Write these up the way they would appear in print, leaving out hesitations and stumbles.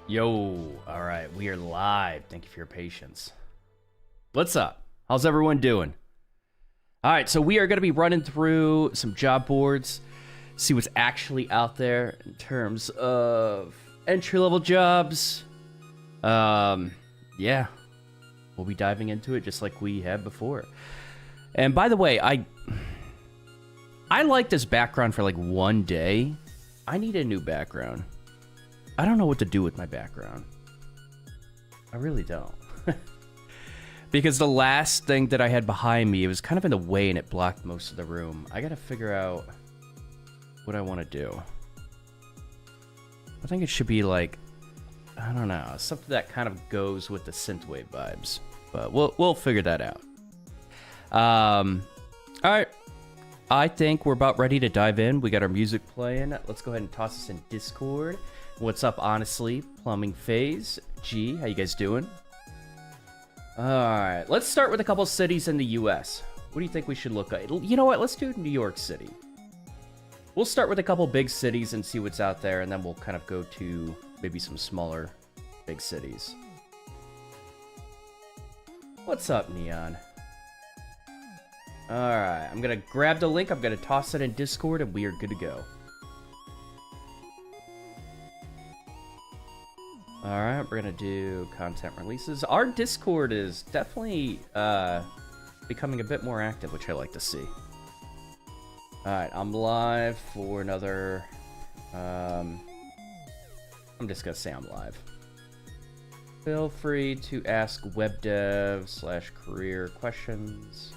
Yo, all right, we are live. Thank you for your patience. What's up? How's everyone doing? All right, so we are going to be running through some job boards, see what's actually out there in terms of entry-level jobs. Yeah, we'll be diving into it just like we have before. And by the way, I like this background for like one day. I need a new background. I don't know what to do with my background. I really don't. Because the last thing that I had behind me, it was kind of in the way and it blocked most of the room. I gotta figure out what I want to do. I think it should be like, I don't know, something that kind of goes with the synthwave vibes. But we'll figure that out. Alright. I think we're about ready to dive in. We got our music playing. Let's go ahead and toss this in Discord. What's up, honestly? Plumbing Phase. G, how you guys doing? Alright, let's start with a couple cities in the US. What do you think we should look at? You know what? Let's do New York City. We'll start with a couple big cities and see what's out there, and then we'll kind of go to maybe some smaller big cities. What's up, Neon? Alright, I'm gonna grab the link, I'm gonna toss it in Discord, and we are good to go. Alright, we're gonna do content releases. Our Discord is definitely becoming a bit more active, which I like to see. Alright, I'm live for another... I'm just gonna say I'm live. Feel free to ask web dev / career questions.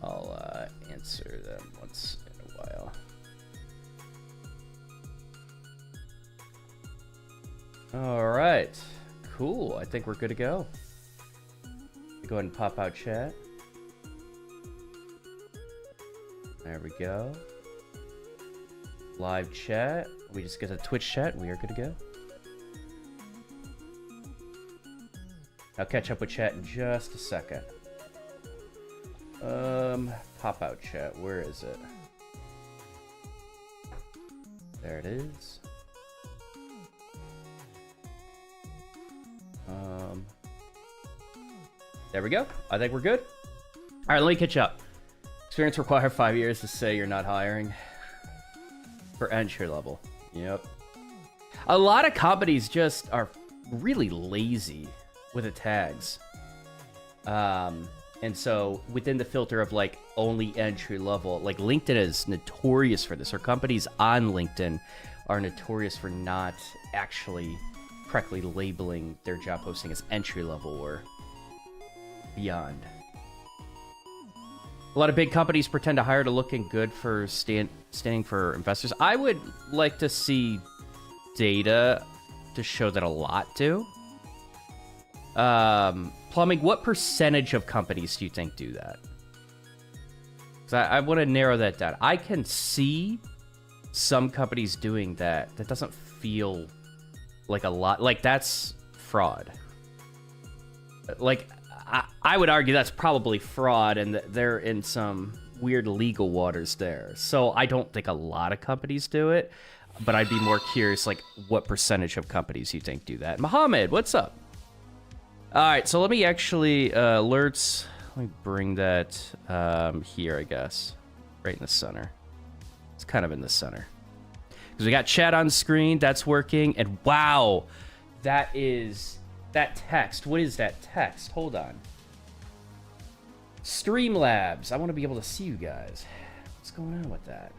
I'll answer them once in a while. Alright, cool. I think we're good to go. Go ahead and pop out chat. There we go. Live chat. We just get a Twitch chat. We are good to go. I'll catch up with chat in just a second. Pop out chat. Where is it? There it is. There we go. I think we're good. All right, let me catch up. Experience required 5 years to say you're not hiring. For entry level. Yep. A lot of companies just are really lazy with the tags. And so within the filter of like only entry level, like LinkedIn is notorious for this, or companies on LinkedIn are notorious for not actually correctly labeling their job posting as entry level or beyond. A lot of big companies pretend to hire to looking good for standing for investors. I would like to see data to show that a lot do. Plumbing, what percentage of companies do you think do that? Because I want to narrow that down. I can see some companies doing that. That doesn't feel like a lot. Like, that's fraud. Like, I would argue that's probably fraud, and that they're in some weird legal waters there. So I don't think a lot of companies do it, but I'd be more curious, like, what percentage of companies you think do that. Mohammed, what's up? All right, so let me actually, alerts, let me bring that here, I guess, right in the center. It's kind of in the center. Because we got chat on screen, that's working, and wow, that text. What is that text? Hold on. Streamlabs. I want to be able to see you guys. What's going on with that?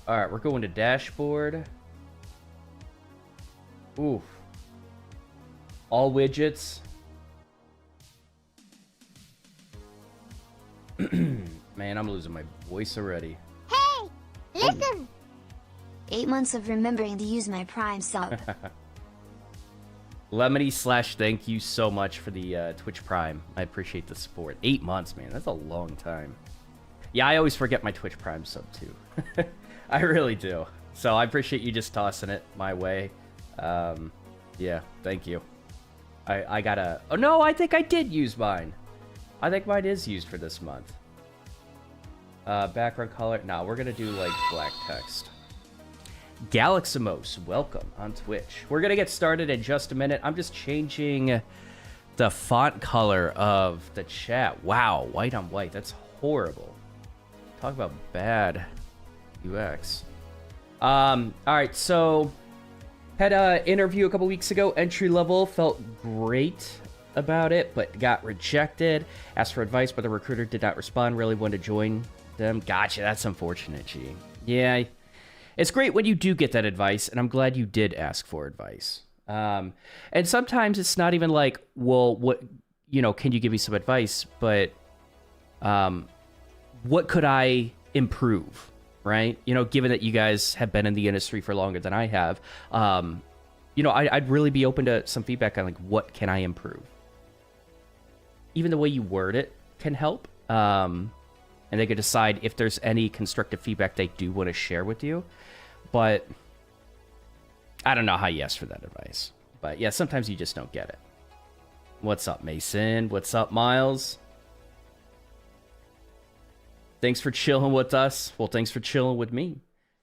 All right, we're going to dashboard. Oof. All widgets. Man, I'm losing my voice already. Hey, listen. 8 months of remembering to use my Prime sub. Lemony / thank you so much for the Twitch Prime. I appreciate the support. 8 months, man. That's a long time. Yeah, I always forget my Twitch Prime sub, too. I really do. So I appreciate you just tossing it my way. Yeah, thank you. I gotta... Oh, no, I think I did use mine. I think mine is used for this month. Background color. No, we're gonna do like black text. Galaximos, welcome on Twitch. We're gonna get started in just a minute. I'm just changing the font color of the chat. Wow, white on white. That's horrible. Talk about bad UX. All right, so had an interview a couple weeks ago. Entry level, felt great about it, but got rejected. Asked for advice, but the recruiter did not respond. Really wanted to join them. Gotcha. That's unfortunate, G. Yeah, it's great when you do get that advice, and I'm glad you did ask for advice. And sometimes it's not even like, well, what, can you give me some advice? But what could I improve? Right? Given that you guys have been in the industry for longer than I have, I'd really be open to some feedback on like, what can I improve? Even the way you word it can help. And they could decide if there's any constructive feedback they do want to share with you. But I don't know how you ask for that advice. But yeah, sometimes you just don't get it. What's up, Mason? What's up, Miles? Thanks for chilling with us. Well, thanks for chilling with me.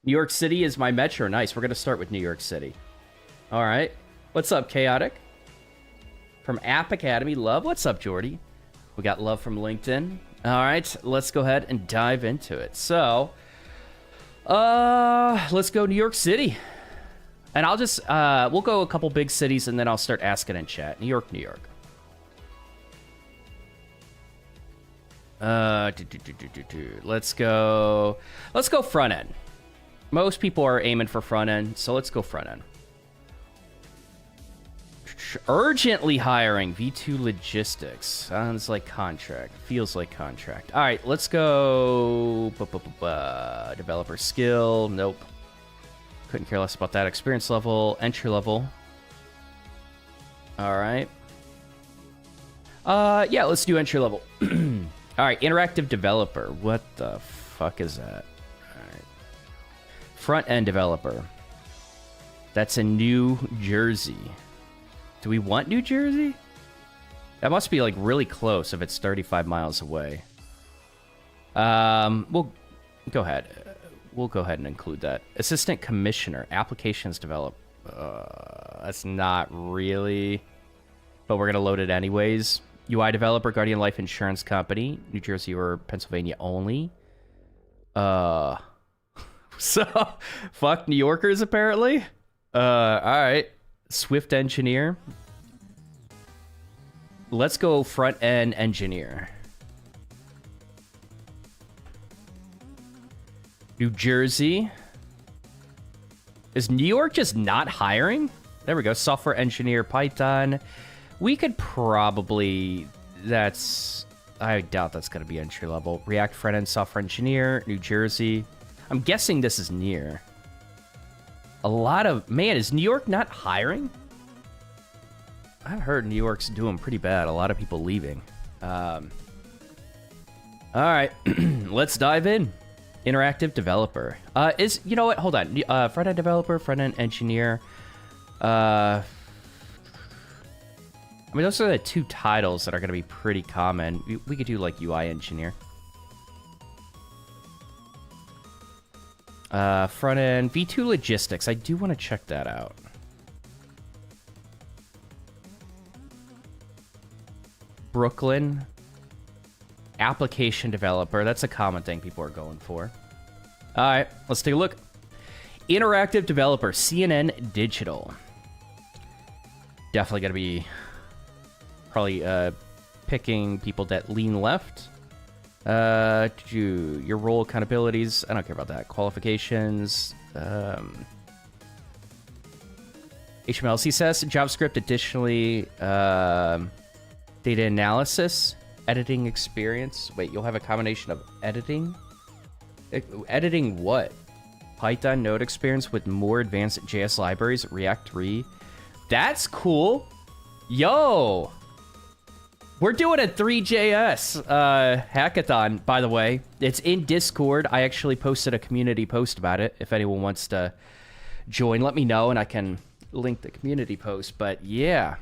New York City is my metro. Nice. We're going to start with New York City. All right. What's up, Chaotic? From App Academy, love. What's up, Jordy? We got love from LinkedIn. All right. Let's go ahead and dive into it. So, let's go New York City. And I'll just, we'll go a couple big cities and then I'll start asking in chat. New York, New York. Let's go front end. Most people are aiming for front end, so let's go front end. Urgently hiring V2 logistics. Sounds like contract. Feels like contract. All right, let's go. Developer skill. Nope. Couldn't care less about that. Experience level. Entry level. All right. Yeah, let's do entry level. All right, interactive developer. What the fuck is that? All right. Front-end developer. That's in New Jersey. Do we want New Jersey? That must be like really close if it's 35 miles away. We'll go ahead. We'll go ahead and include that. Assistant commissioner, applications develop. That's not really, but we're gonna load it anyways. UI developer, Guardian Life Insurance Company, New Jersey or Pennsylvania only. So, fuck New Yorkers, apparently. Alright. Swift engineer. Let's go front-end engineer. New Jersey. Is New York just not hiring? There we go. Software engineer, Python. We could probably, I doubt that's going to be entry level. React front-end software engineer, New Jersey. I'm guessing this is near. Man, is New York not hiring? I've heard New York's doing pretty bad. A lot of people leaving. All right, let's dive in. Interactive developer. You know what? Hold on. Front-end developer, front-end engineer. I mean, those are the two titles that are going to be pretty common. We could do, like, UI engineer. Front-end. V2 logistics. I do want to check that out. Brooklyn. Application developer. That's a common thing people are going for. All right, let's take a look. Interactive developer. CNN Digital. Definitely going to be... probably picking people that lean left. Your role accountabilities. I don't care about that. Qualifications. HTML, CSS, JavaScript. Additionally, data analysis, editing experience. Wait, you'll have a combination of editing. Editing what? Python Node experience with more advanced JS libraries. React 3. That's cool. Yo. We're doing a 3JS hackathon, by the way. It's in Discord. I actually posted a community post about it. If anyone wants to join, let me know, and I can link the community post. But yeah,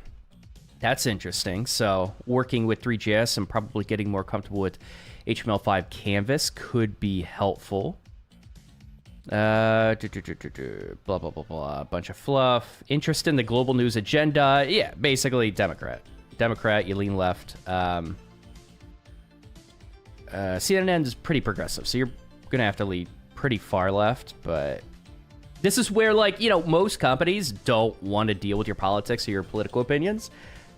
That's interesting. So working with 3JS and probably getting more comfortable with HTML5 Canvas could be helpful. Blah, blah, blah, blah. A bunch of fluff. Interest in the global news agenda. Yeah, basically Democrat. Democrat, you lean left. CNN is pretty progressive, so you're going to have to lean pretty far left, but this is where, like, you know, most companies don't want to deal with your politics or your political opinions.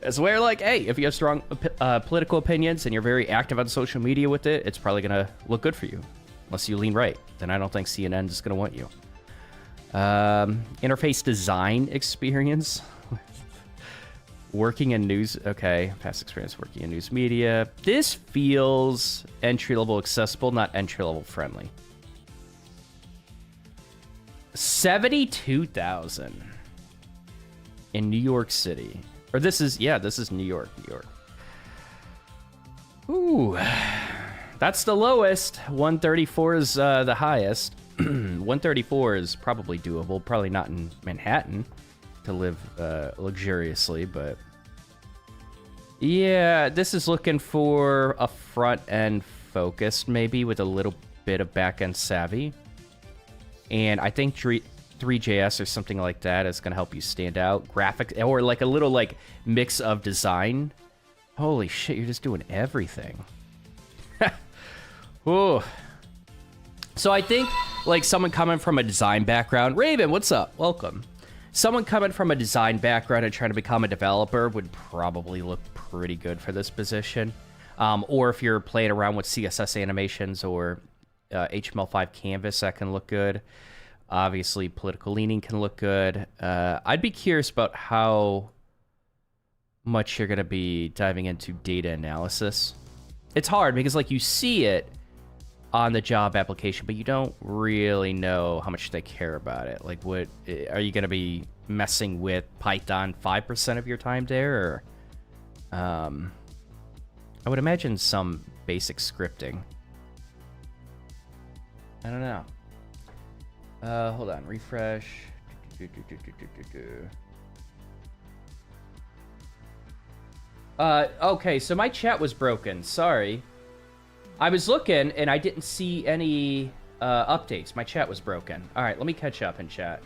It's where, like, hey, if you have strong political opinions and you're very active on social media with it, it's probably going to look good for you. Unless you lean right. Then I don't think CNN is going to want you. Interface design experience. Working in news. Okay, past experience working in news media. This feels entry-level accessible, not entry-level friendly. 72,000 in New York City. Or this is New York, New York. Ooh, that's the lowest. 134 is the highest. 134 is probably doable. Probably not in Manhattan to live luxuriously, but yeah, this is looking for a front-end focused, maybe with a little bit of back-end savvy. And I think 3JS or something like that is going to help you stand out. Graphics, or like a little like mix of design. Holy shit, you're just doing everything. Ooh. So I think like someone coming from a design background, Raven, what's up? Welcome. Someone coming from a design background and trying to become a developer would probably look pretty good for this position. Or if you're playing around with CSS animations or HTML5 Canvas, that can look good. Obviously, political leaning can look good. I'd be curious about how much you're going to be diving into data analysis. It's hard because, like, you see it on the job application, but you don't really know how much they care about it. Like, what are you going to be messing with Python 5% of your time there? Or, I would imagine some basic scripting. I don't know. Hold on, refresh. Okay, so my chat was broken. Sorry. I was looking and I didn't see any updates. My chat was broken. All right, let me catch up in chat.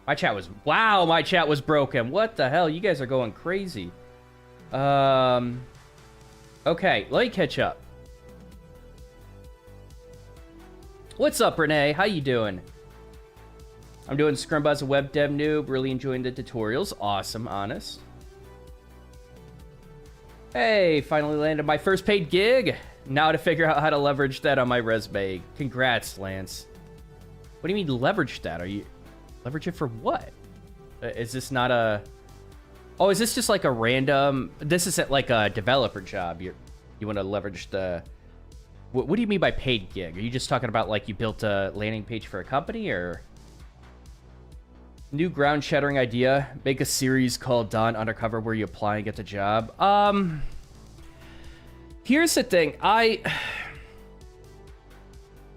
My chat was... Wow, my chat was broken. What the hell? You guys are going crazy. Okay, let me catch up. What's up, Renee? How you doing? I'm doing Scrum as a web dev noob. Really enjoying the tutorials. Awesome, honest. Hey, finally landed my first paid gig. Now to figure out how to leverage that on my resume. Congrats, Lance. What do you mean leverage that? Are you... Leverage it for what? Is this not a... Oh, is this just like a random... This isn't like a developer job. You want to leverage the... What do you mean by paid gig? Are you just talking about like you built a landing page for a company or... New ground shattering idea. Make a series called Dawn Undercover where you apply and get the job. Here's the thing. I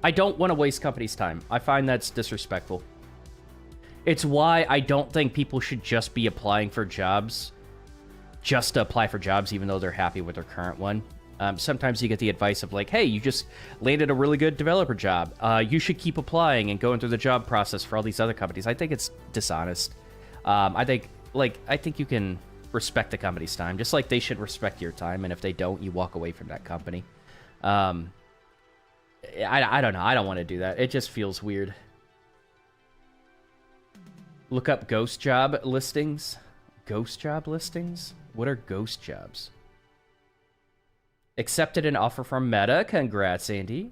don't want to waste companies' time. I find that's disrespectful. It's why I don't think people should just be applying for jobs just to apply for jobs even though they're happy with their current one. Sometimes you get the advice of like, hey, you just landed a really good developer job. You should keep applying and going through the job process for all these other companies. I think it's dishonest. I think you can respect the company's time, just like they should respect your time. And if they don't, you walk away from that company. I don't know. I don't want to do that. It just feels weird. Look up ghost job listings. Ghost job listings? What are ghost jobs? Accepted an offer from Meta. Congrats, Andy.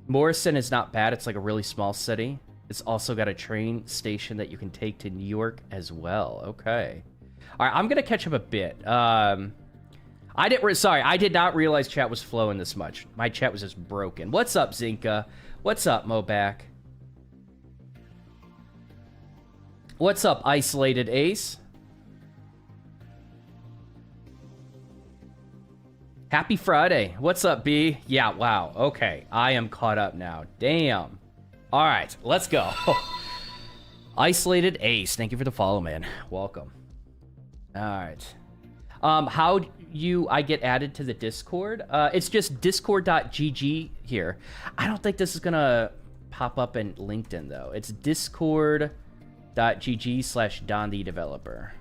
Morrison is not bad. It's like a really small city. It's also got a train station that you can take to New York as well. Okay. All right, I'm going to catch up a bit. I did not realize chat was flowing this much. My chat was just broken. What's up, Zinka? What's up, Moback? What's up, Isolated Ace? Happy Friday. What's up, B? Yeah, wow. Okay, I am caught up now. Damn. All right, let's go. Isolated Ace, thank you for the follow, man. Welcome. All right. How I get added to the Discord? It's just discord.gg here. I don't think this is gonna pop up in LinkedIn though. It's discord.gg/Don the Developer.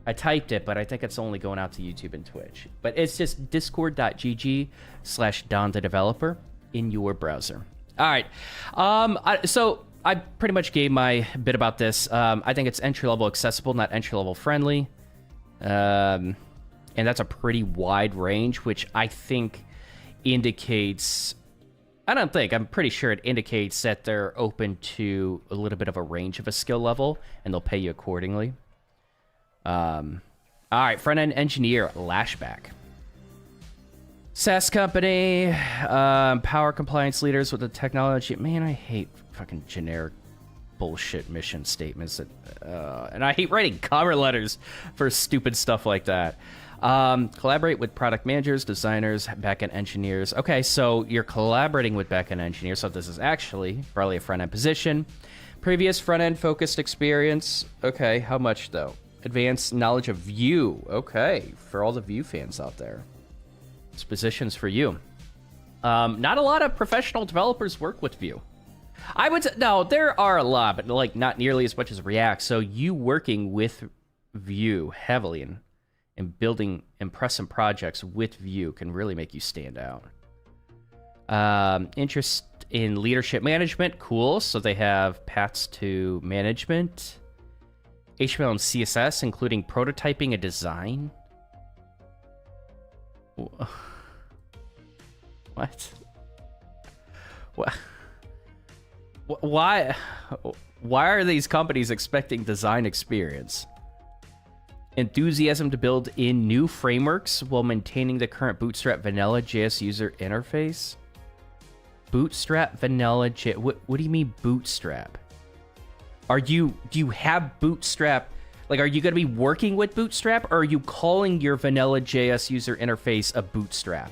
I typed it, but I think it's only going out to YouTube and Twitch. But it's just discord.gg/Don the Developer in your browser. All right. So I pretty much gave my bit about this. I think it's entry-level accessible, not entry-level friendly. And that's a pretty wide range, which I think indicates... I'm pretty sure it indicates that they're open to a little bit of a range of a skill level, and they'll pay you accordingly. All right, front-end engineer, Lashback. SaaS company, power compliance leaders with the technology. Man, I hate fucking generic bullshit mission statements. And I hate writing cover letters for stupid stuff like that. Collaborate with product managers, designers, backend engineers. Okay, so you're collaborating with backend engineers, so this is actually probably a front-end position. Previous front-end focused experience. Okay, how much though? Advanced knowledge of Vue. Okay, for all the Vue fans out there. This position's for you. Not a lot of professional developers work with Vue. I would say, no, there are a lot, but like not nearly as much as React. So you working with Vue heavily and building impressive projects with Vue can really make you stand out. Interest in leadership management, cool. So they have paths to management. HTML and CSS, including prototyping and design. What? What? Why are these companies expecting design experience? Enthusiasm to build in new frameworks while maintaining the current Bootstrap vanilla JS user interface? Bootstrap vanilla JS. What do you mean Bootstrap? Do you have Bootstrap? Like, are you going to be working with Bootstrap, or are you calling your vanilla JS user interface a Bootstrap?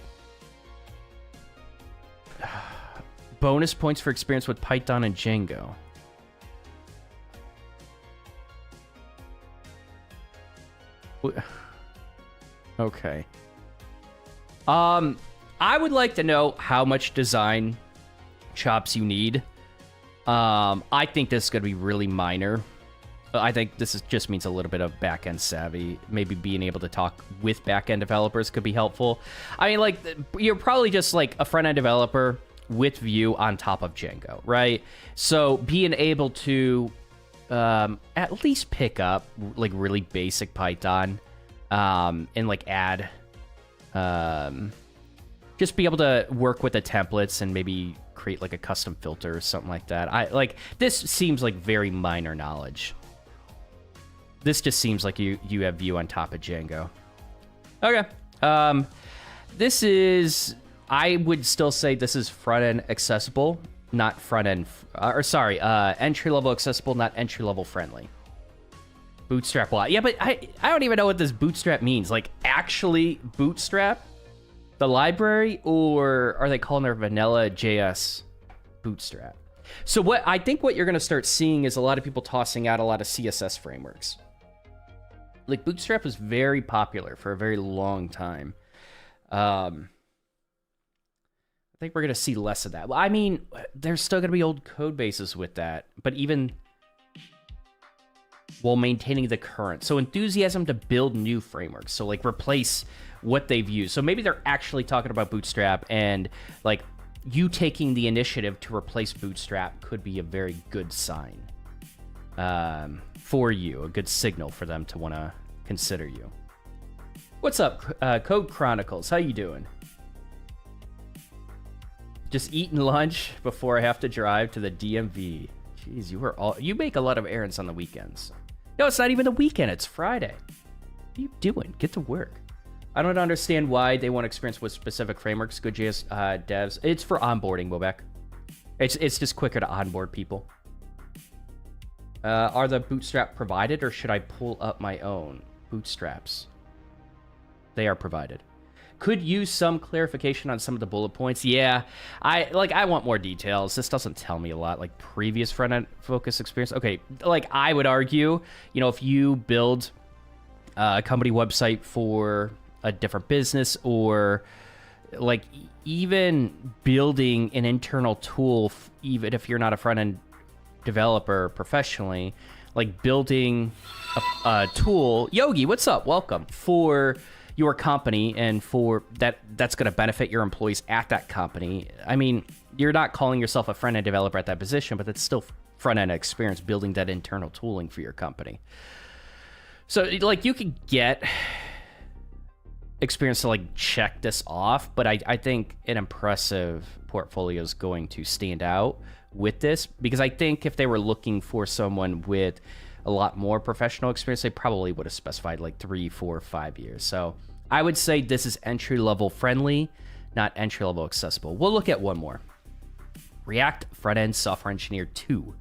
Bonus points for experience with Python and Django. Okay. I would like to know how much design chops you need. I think this is going to be really minor. I think just means a little bit of back-end savvy. Maybe being able to talk with back-end developers could be helpful. I mean, like, you're probably just like a front-end developer with Vue on top of Django, right? So being able to at least pick up like really basic Python and like add just be able to work with the templates and maybe create like a custom filter or something like that. This seems like very minor knowledge. This just seems like you have Vue on top of Django. Okay. This is, I would still say this is front-end accessible, not front-end, entry-level accessible, not entry-level friendly. Bootstrap, what? Yeah, but I don't even know what this Bootstrap means. Like, actually Bootstrap, the library, or are they calling their vanilla JS Bootstrap? So I think what you're going to start seeing is a lot of people tossing out a lot of CSS frameworks. Like, Bootstrap was very popular for a very long time. I think we're going to see less of that. Well, I mean, there's still going to be old code bases with that, but even while maintaining the current. So enthusiasm to build new frameworks. So, like, replace what they've used. So maybe they're actually talking about Bootstrap, and, like, you taking the initiative to replace Bootstrap could be a very good sign for you, a good signal for them to want to consider you. What's up, Code Chronicles? How you doing? Just eating lunch before I have to drive to the DMV. Jeez, you make a lot of errands on the weekends. No, it's not even the weekend. It's Friday. What are you doing? Get to work. I don't understand why they want experience with specific frameworks. Good JS devs. It's for onboarding, Bobek. It's just quicker to onboard people. Are the Bootstrap provided, or should I pull up my own bootstraps? They are provided. could use some clarification on some of the bullet points. Yeah, I want more details. This doesn't tell me a lot, like previous front-end focus experience. Okay, like I would argue, you know, if you build a company website for a different business, or like even building an internal tool, even if you're not a front-end developer professionally, like building a tool, Yogi, what's up? Welcome, for your company, and for that's going to benefit your employees at that company. I mean, you're not calling yourself a front-end developer at that position, but that's still front-end experience building that internal tooling for your company. So like you could get experience to like check this off, but I think an impressive portfolio is going to stand out with this, because I think if they were looking for someone with a lot more professional experience, they probably would have specified like 3, 4, 5 years. So I would say this is entry-level friendly, not entry-level accessible. We'll look at one more. React Front-End Software Engineer 2.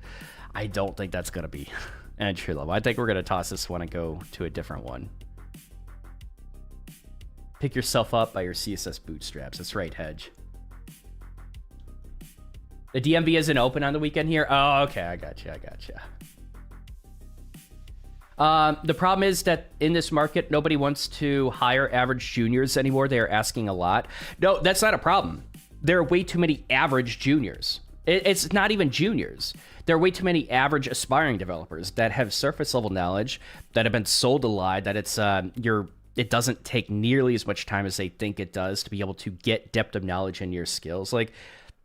I don't think that's going to be entry-level. I think we're going to toss this one and go to a different one. Pick yourself up by your CSS bootstraps. That's right, Hedge. The DMV isn't open on the weekend here? Oh, okay, I got you. The problem is that in this market, nobody wants to hire average juniors anymore. They are asking a lot. No, that's not a problem. There are way too many average juniors. It's not even juniors. There are way too many average aspiring developers that have surface level knowledge, that have been sold a lie, that it doesn't take nearly as much time as they think it does to be able to get depth of knowledge in your skills. Like,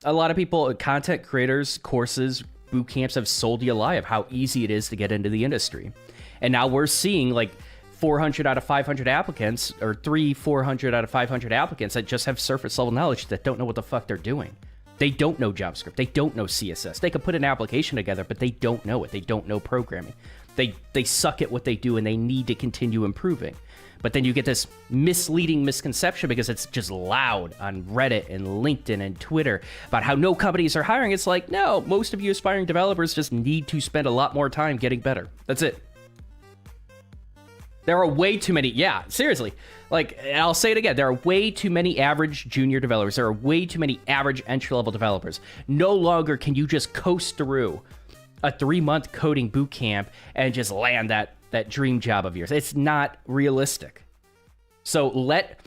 a lot of people, content creators, courses, boot camps have sold you a lie of how easy it is to get into the industry. And now we're seeing like 400 out of 500 applicants, or 400 out of 500 applicants that just have surface level knowledge, that don't know what the fuck they're doing. They don't know JavaScript. They don't know CSS. They could put an application together, but they don't know it. They don't know programming. They suck at what they do, and they need to continue improving. But then you get this misleading misconception, because it's just loud on Reddit and LinkedIn and Twitter about how no companies are hiring. It's like, no, most of you aspiring developers just need to spend a lot more time getting better. That's it. There are way too many. Yeah, seriously. Like, I'll say it again. There are way too many average junior developers. There are way too many average entry-level developers. No longer can you just coast through a 3-month coding boot camp and just land that dream job of yours. It's not realistic. So let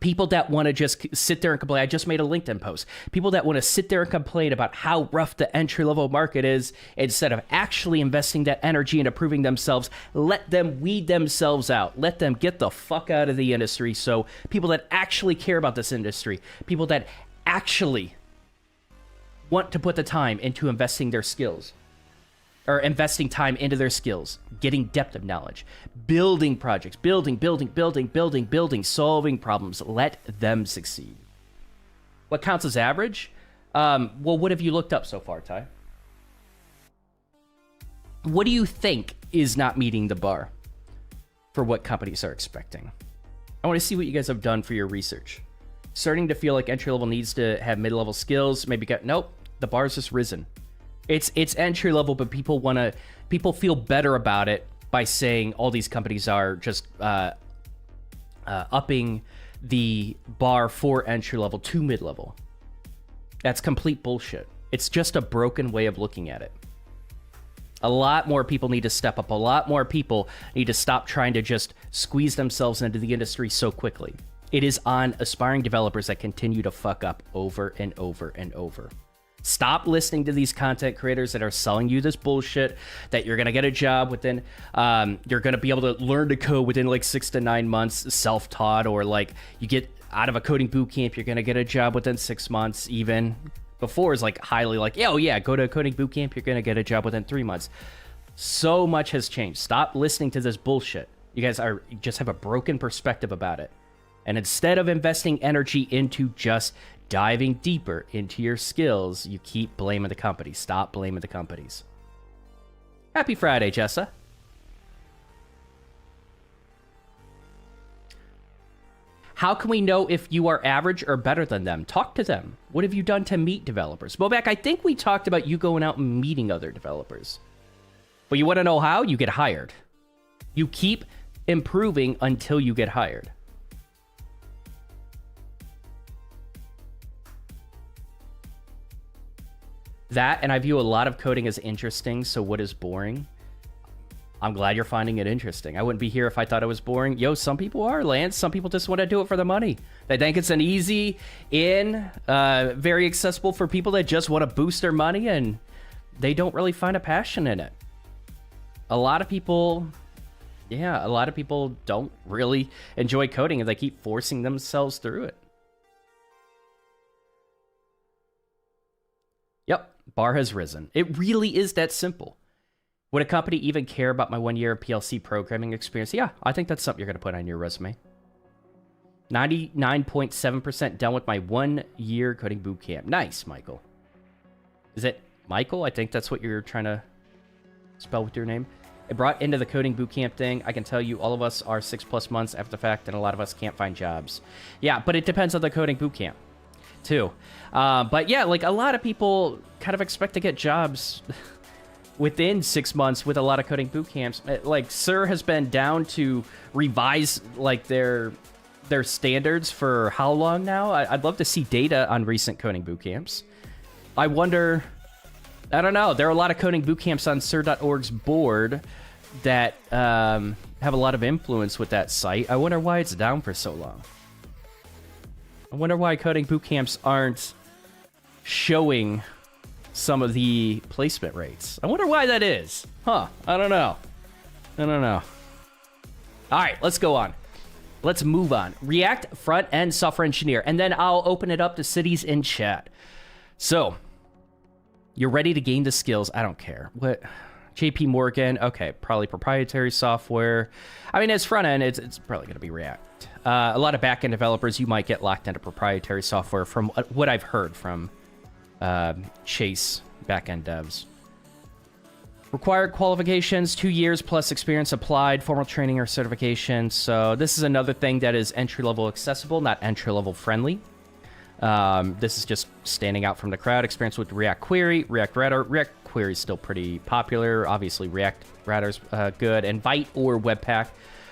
people that want to just sit there and complain. I just made a LinkedIn post. People that want to sit there and complain about how rough the entry-level market is, instead of actually investing that energy into improving themselves, let them weed themselves out. Let them get the fuck out of the industry. So people that actually care about this industry, people that actually want to put the time into investing their skills, or investing time into their skills, getting depth of knowledge, building projects, building, solving problems. Let them succeed. What counts as average? Well, what have you looked up so far, Ty? What do you think is not meeting the bar for what companies are expecting? I want to see what you guys have done for your research. Starting to feel like entry level needs to have mid-level skills. Maybe nope, the bar's just risen. It's entry level, but people feel better about it by saying all these companies are just upping the bar for entry level to mid level. That's complete bullshit. It's just a broken way of looking at it. A lot more people need to step up. A lot more people need to stop trying to just squeeze themselves into the industry so quickly. It is on aspiring developers that continue to fuck up over and over and over. Stop listening to these content creators that are selling you this bullshit that you're going to get a job within, you're going to be able to learn to code within like 6 to 9 months, self-taught, or like you get out of a coding boot camp, you're going to get a job within 6 months. Even before is like highly like, oh yeah, go to a coding boot camp, you're going to get a job within 3 months. So much has changed. Stop listening to this bullshit. You guys just have a broken perspective about it. And instead of investing energy into just diving deeper into your skills, you keep blaming the company. Stop blaming the companies. Happy Friday, Jessa. How can we know if you are average or better than them? Talk to them. What have you done to meet developers? Bobak, I think we talked about you going out and meeting other developers. But you want to know how? You get hired. You keep improving until you get hired. That, and I view a lot of coding as interesting, so what is boring? I'm glad you're finding it interesting. I wouldn't be here if I thought it was boring. Yo, some people are, Lance. Some people just want to do it for the money. They think it's an easy in, very accessible for people that just want to boost their money, and they don't really find a passion in it. A lot of people don't really enjoy coding, and they keep forcing themselves through it. Yep, bar has risen. It really is that simple. Would a company even care about my 1 year PLC programming experience? Yeah, I think that's something you're going to put on your resume. 99.7% done with my 1 year coding bootcamp. Nice, Michael. Is it Michael? I think that's what you're trying to spell with your name. It brought into the coding bootcamp thing. I can tell you all of us are 6+ months after the fact, and a lot of us can't find jobs. Yeah, but it depends on the coding bootcamp, too. But yeah, like a lot of people kind of expect to get jobs within 6 months with a lot of coding boot camps. Like, Sir has been down to revise like their standards for how long now? I'd love to see data on recent coding boot camps. I wonder, I don't know. There are a lot of coding boot camps on Sir.org's board that have a lot of influence with that site. I wonder why it's down for so long. I wonder why coding boot camps aren't showing some of the placement rates. I wonder why that is. Huh, I don't know. All right, let's go on. Let's move on. React front-end software engineer, and then I'll open it up to cities in chat. So, you're ready to gain the skills. I don't care. What? JP Morgan. Okay, probably proprietary software. I mean, as front-end, it's probably going to be React. A lot of back-end developers, you might get locked into proprietary software from what I've heard from Chase backend devs. Required qualifications, 2 years plus experience applied, formal training or certification. So this is another thing that is entry-level accessible, not entry-level friendly. This is just standing out from the crowd. Experience with React Query, React Router. React Query is still pretty popular. Obviously, React Router's good. And Vite or Webpack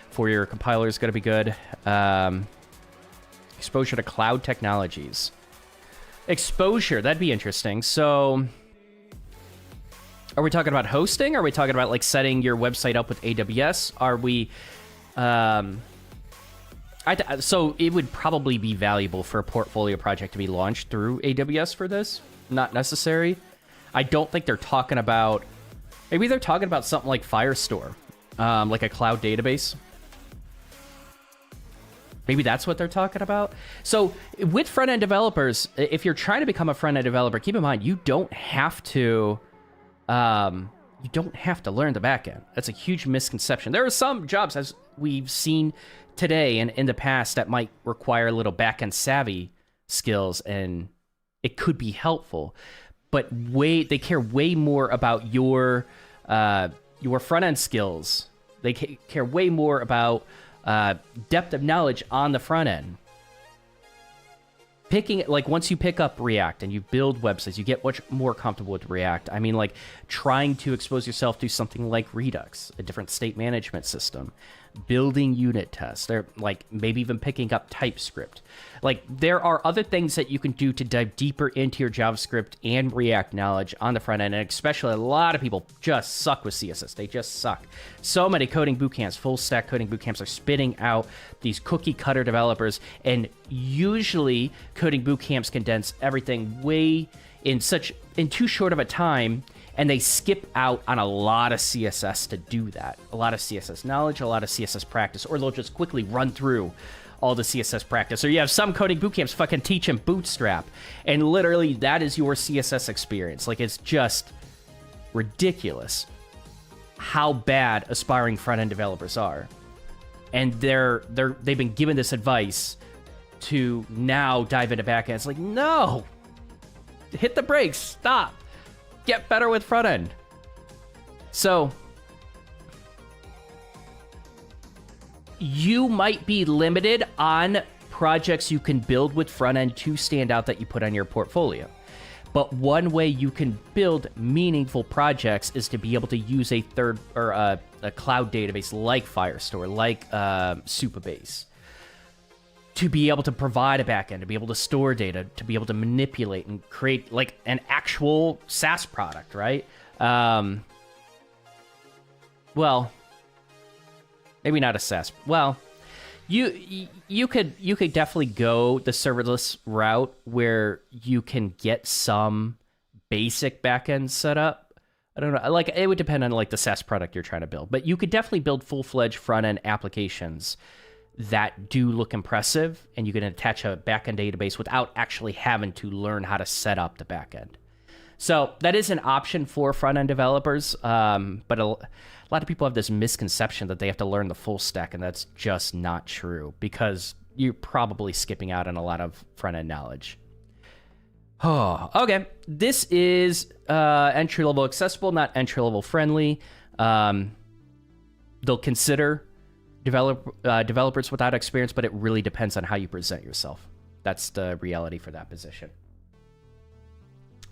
for your compiler is going to be good. Exposure to cloud technologies. Exposure, that'd be interesting. So, are we talking about hosting? Are we talking about like setting your website up with AWS? Are we, so it would probably be valuable for a portfolio project to be launched through AWS for this. Not necessary. I don't think they're talking about, maybe they're talking about something like Firestore, like a cloud database. Maybe that's what they're talking about. So with front-end developers, if you're trying to become a front-end developer, keep in mind you don't have to learn the back-end. That's a huge misconception. There are some jobs, as we've seen today and in the past, that might require a little back-end savvy skills, and it could be helpful. But they care way more about your front-end skills. They care way more about depth of knowledge on the front end. Like once you pick up React and you build websites, you get much more comfortable with React. I mean, like trying to expose yourself to something like Redux, a different state management system, building unit tests. They're like maybe even picking up TypeScript. Like there are other things that you can do to dive deeper into your JavaScript and React knowledge on the front end. And especially a lot of people just suck with CSS. They just suck. So many coding bootcamps, full stack coding bootcamps are spitting out these cookie cutter developers. And usually coding bootcamps condense everything in too short of a time. And they skip out on a lot of CSS to do that. A lot of CSS knowledge, a lot of CSS practice, or they'll just quickly run through all the CSS practice. Or you have some coding bootcamps fucking teach in Bootstrap, and literally that is your CSS experience. Like, it's just ridiculous how bad aspiring front-end developers are. And they've been given this advice to now dive into back-end. It's like, no! Hit the brakes, stop! Get better with front end. So, you might be limited on projects you can build with front end to stand out that you put on your portfolio. But one way you can build meaningful projects is to be able to use a third or a cloud database like Firestore, like Supabase. to be able to provide a backend, to be able to store data, to be able to manipulate and create like an actual SaaS product, right? Well, maybe not a SaaS. Well, you could definitely go the serverless route where you can get some basic backend set up. I don't know. Like, it would depend on like the SaaS product you're trying to build, but you could definitely build full-fledged front-end applications that do look impressive, and you can attach a backend database without actually having to learn how to set up the backend. So that is an option for front-end developers, but a lot of people have this misconception that they have to learn the full stack, and that's just not true, because you're probably skipping out on a lot of front-end knowledge. Oh, okay. This is entry-level accessible, not entry-level friendly. They'll consider developers without experience, but it really depends on how you present yourself. That's the reality for that position.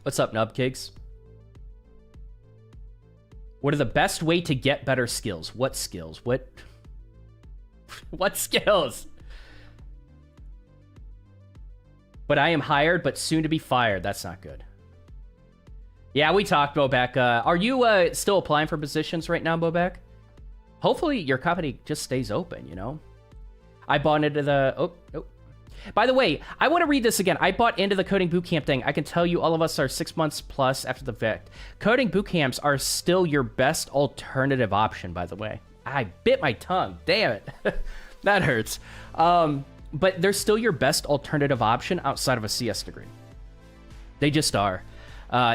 What's up, Nubkigs? What are the best way to get better skills? What skills? What skills? But I am hired, but soon to be fired. That's not good. Yeah, we talked, Bobek. Are you still applying for positions right now, Bobek? Hopefully your company just stays open, you know? I bought into the... Oh. By the way, I want to read this again. I bought into the coding bootcamp thing. I can tell you all of us are 6 months plus after the fact. Coding bootcamps are still your best alternative option, by the way. I bit my tongue. Damn it. That hurts. But they're still your best alternative option outside of a CS degree. They just are.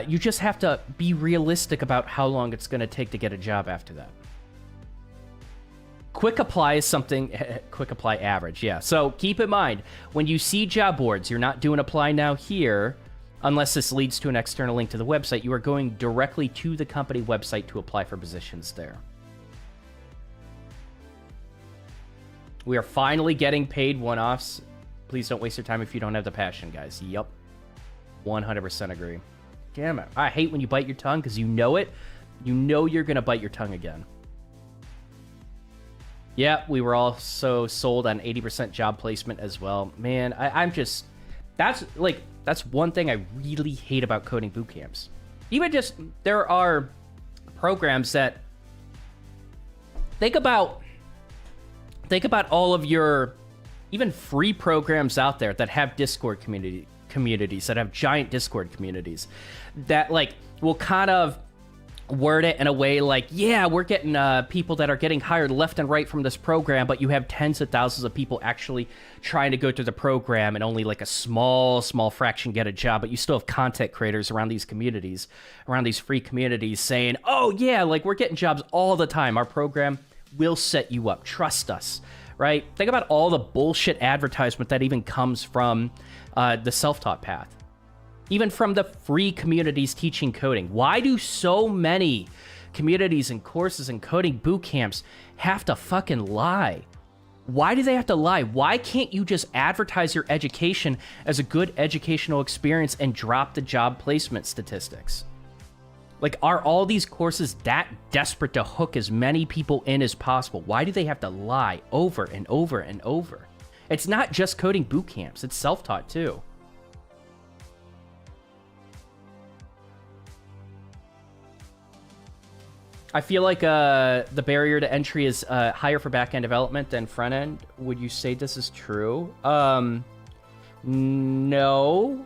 You just have to be realistic about how long it's going to take to get a job after that. Quick apply is something, quick apply average, yeah. So keep in mind, when you see job boards, you're not doing apply now here, unless this leads to an external link to the website. You are going directly to the company website to apply for positions there. We are finally getting paid one-offs. Please don't waste your time if you don't have the passion, guys. Yup. 100% agree. Damn it. I hate when you bite your tongue because you know it. You know you're going to bite your tongue again. Yeah, we were also sold on 80% job placement as well. Man, I'm just... That's one thing I really hate about coding boot camps. Even just... There are programs that... Think about all of your... Even free programs out there that have Discord communities, that have giant Discord communities, that, like, will kind of word it in a way like, yeah, we're getting people that are getting hired left and right from this program, but you have tens of thousands of people actually trying to go through the program and only like a small fraction get a job, but you still have content creators around these communities, around these free communities saying, oh yeah, like we're getting jobs all the time. Our program will set you up. Trust us, right? Think about all the bullshit advertisement that even comes from the self-taught path. Even from the free communities teaching coding. Why do so many communities and courses and coding boot camps have to fucking lie? Why do they have to lie? Why can't you just advertise your education as a good educational experience and drop the job placement statistics? Like, are all these courses that desperate to hook as many people in as possible? Why do they have to lie over and over and over? It's not just coding boot camps, it's self-taught too. I feel like the barrier to entry is higher for back-end development than front-end. Would you say this is true? No.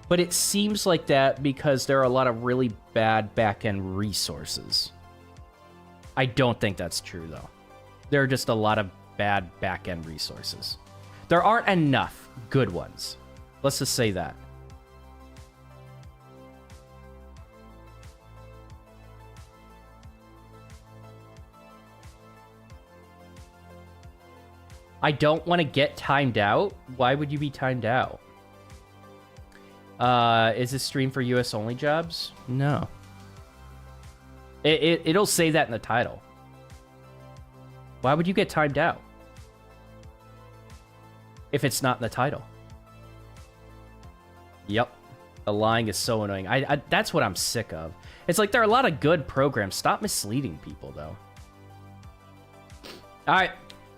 But it seems like that because there are a lot of really bad back-end resources. I don't think that's true, though. There are just a lot of bad back-end resources. There aren't enough good ones. Let's just say that. I don't want to get timed out. Why would you be timed out? Is this stream for US only jobs? No. It'll say that in the title. Why would you get timed out if it's not in the title? Yep. The lying is so annoying. That's what I'm sick of. It's like there are a lot of good programs. Stop misleading people, though. All right.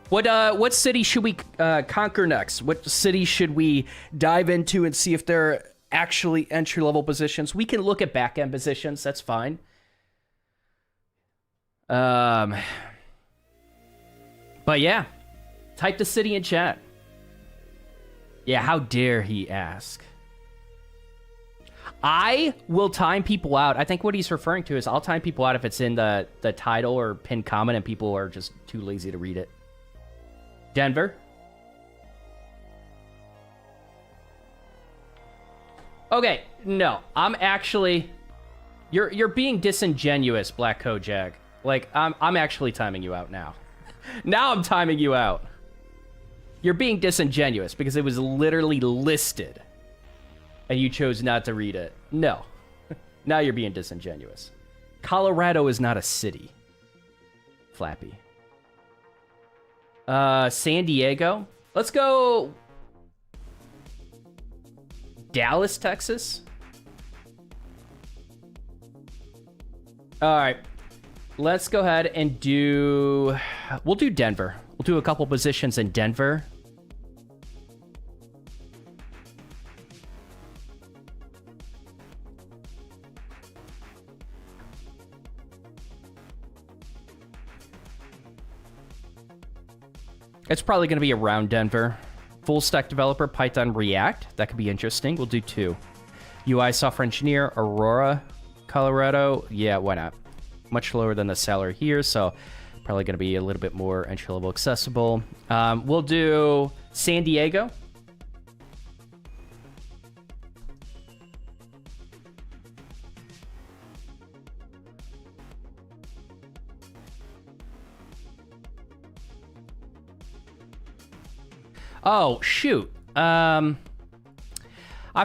What city should we conquer next? What city should we dive into and see if they're actually entry-level positions? We can look at back-end positions. That's fine. But yeah, type the city in chat. Yeah, how dare he ask? I will time people out. I think what he's referring to is I'll time people out if it's in the title or pinned comment and people are just too lazy to read it. Denver. Okay, no. I'm actually... You're being disingenuous, Black Kojak. Like, I'm actually timing you out now. Now I'm timing you out. You're being disingenuous because it was literally listed. And you chose not to read it. No. Now you're being disingenuous. Colorado is not a city. Flappy. San Diego. Let's go... Dallas, Texas. Alright. Let's go ahead and do... We'll do Denver. We'll do a couple positions in Denver. It's probably going to be around Denver. Full stack developer, Python, React. That could be interesting. We'll do 2. UI software engineer, Aurora, Colorado. Yeah, why not? Much lower than the salary here, so probably going to be a little bit more entry-level accessible. We'll do San Diego. Oh, shoot. I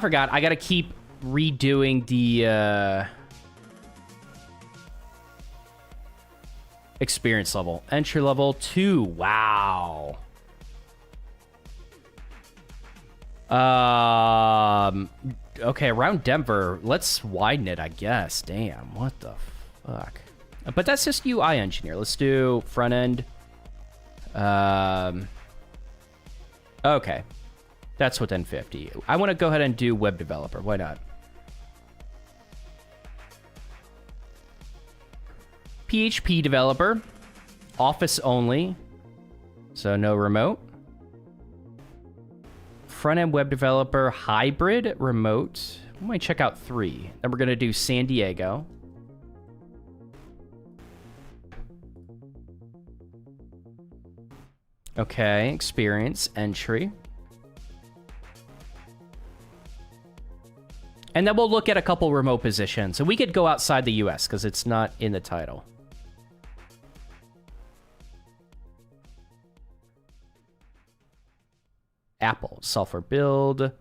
forgot. I got to keep redoing the experience level. Entry level 2. Wow. Okay, around Denver. Let's widen it, I guess. Damn, what the fuck? But that's just UI engineer. Let's do front end. Okay. That's within 50. I want to go ahead and do web developer. Why not? PHP developer. Office only. So no remote. Front-end web developer. Hybrid remote. We might check out 3. Then we're going to do San Diego. Okay, experience, entry. And then we'll look at a couple remote positions. And we could go outside the US because it's not in the title. Apple, software build.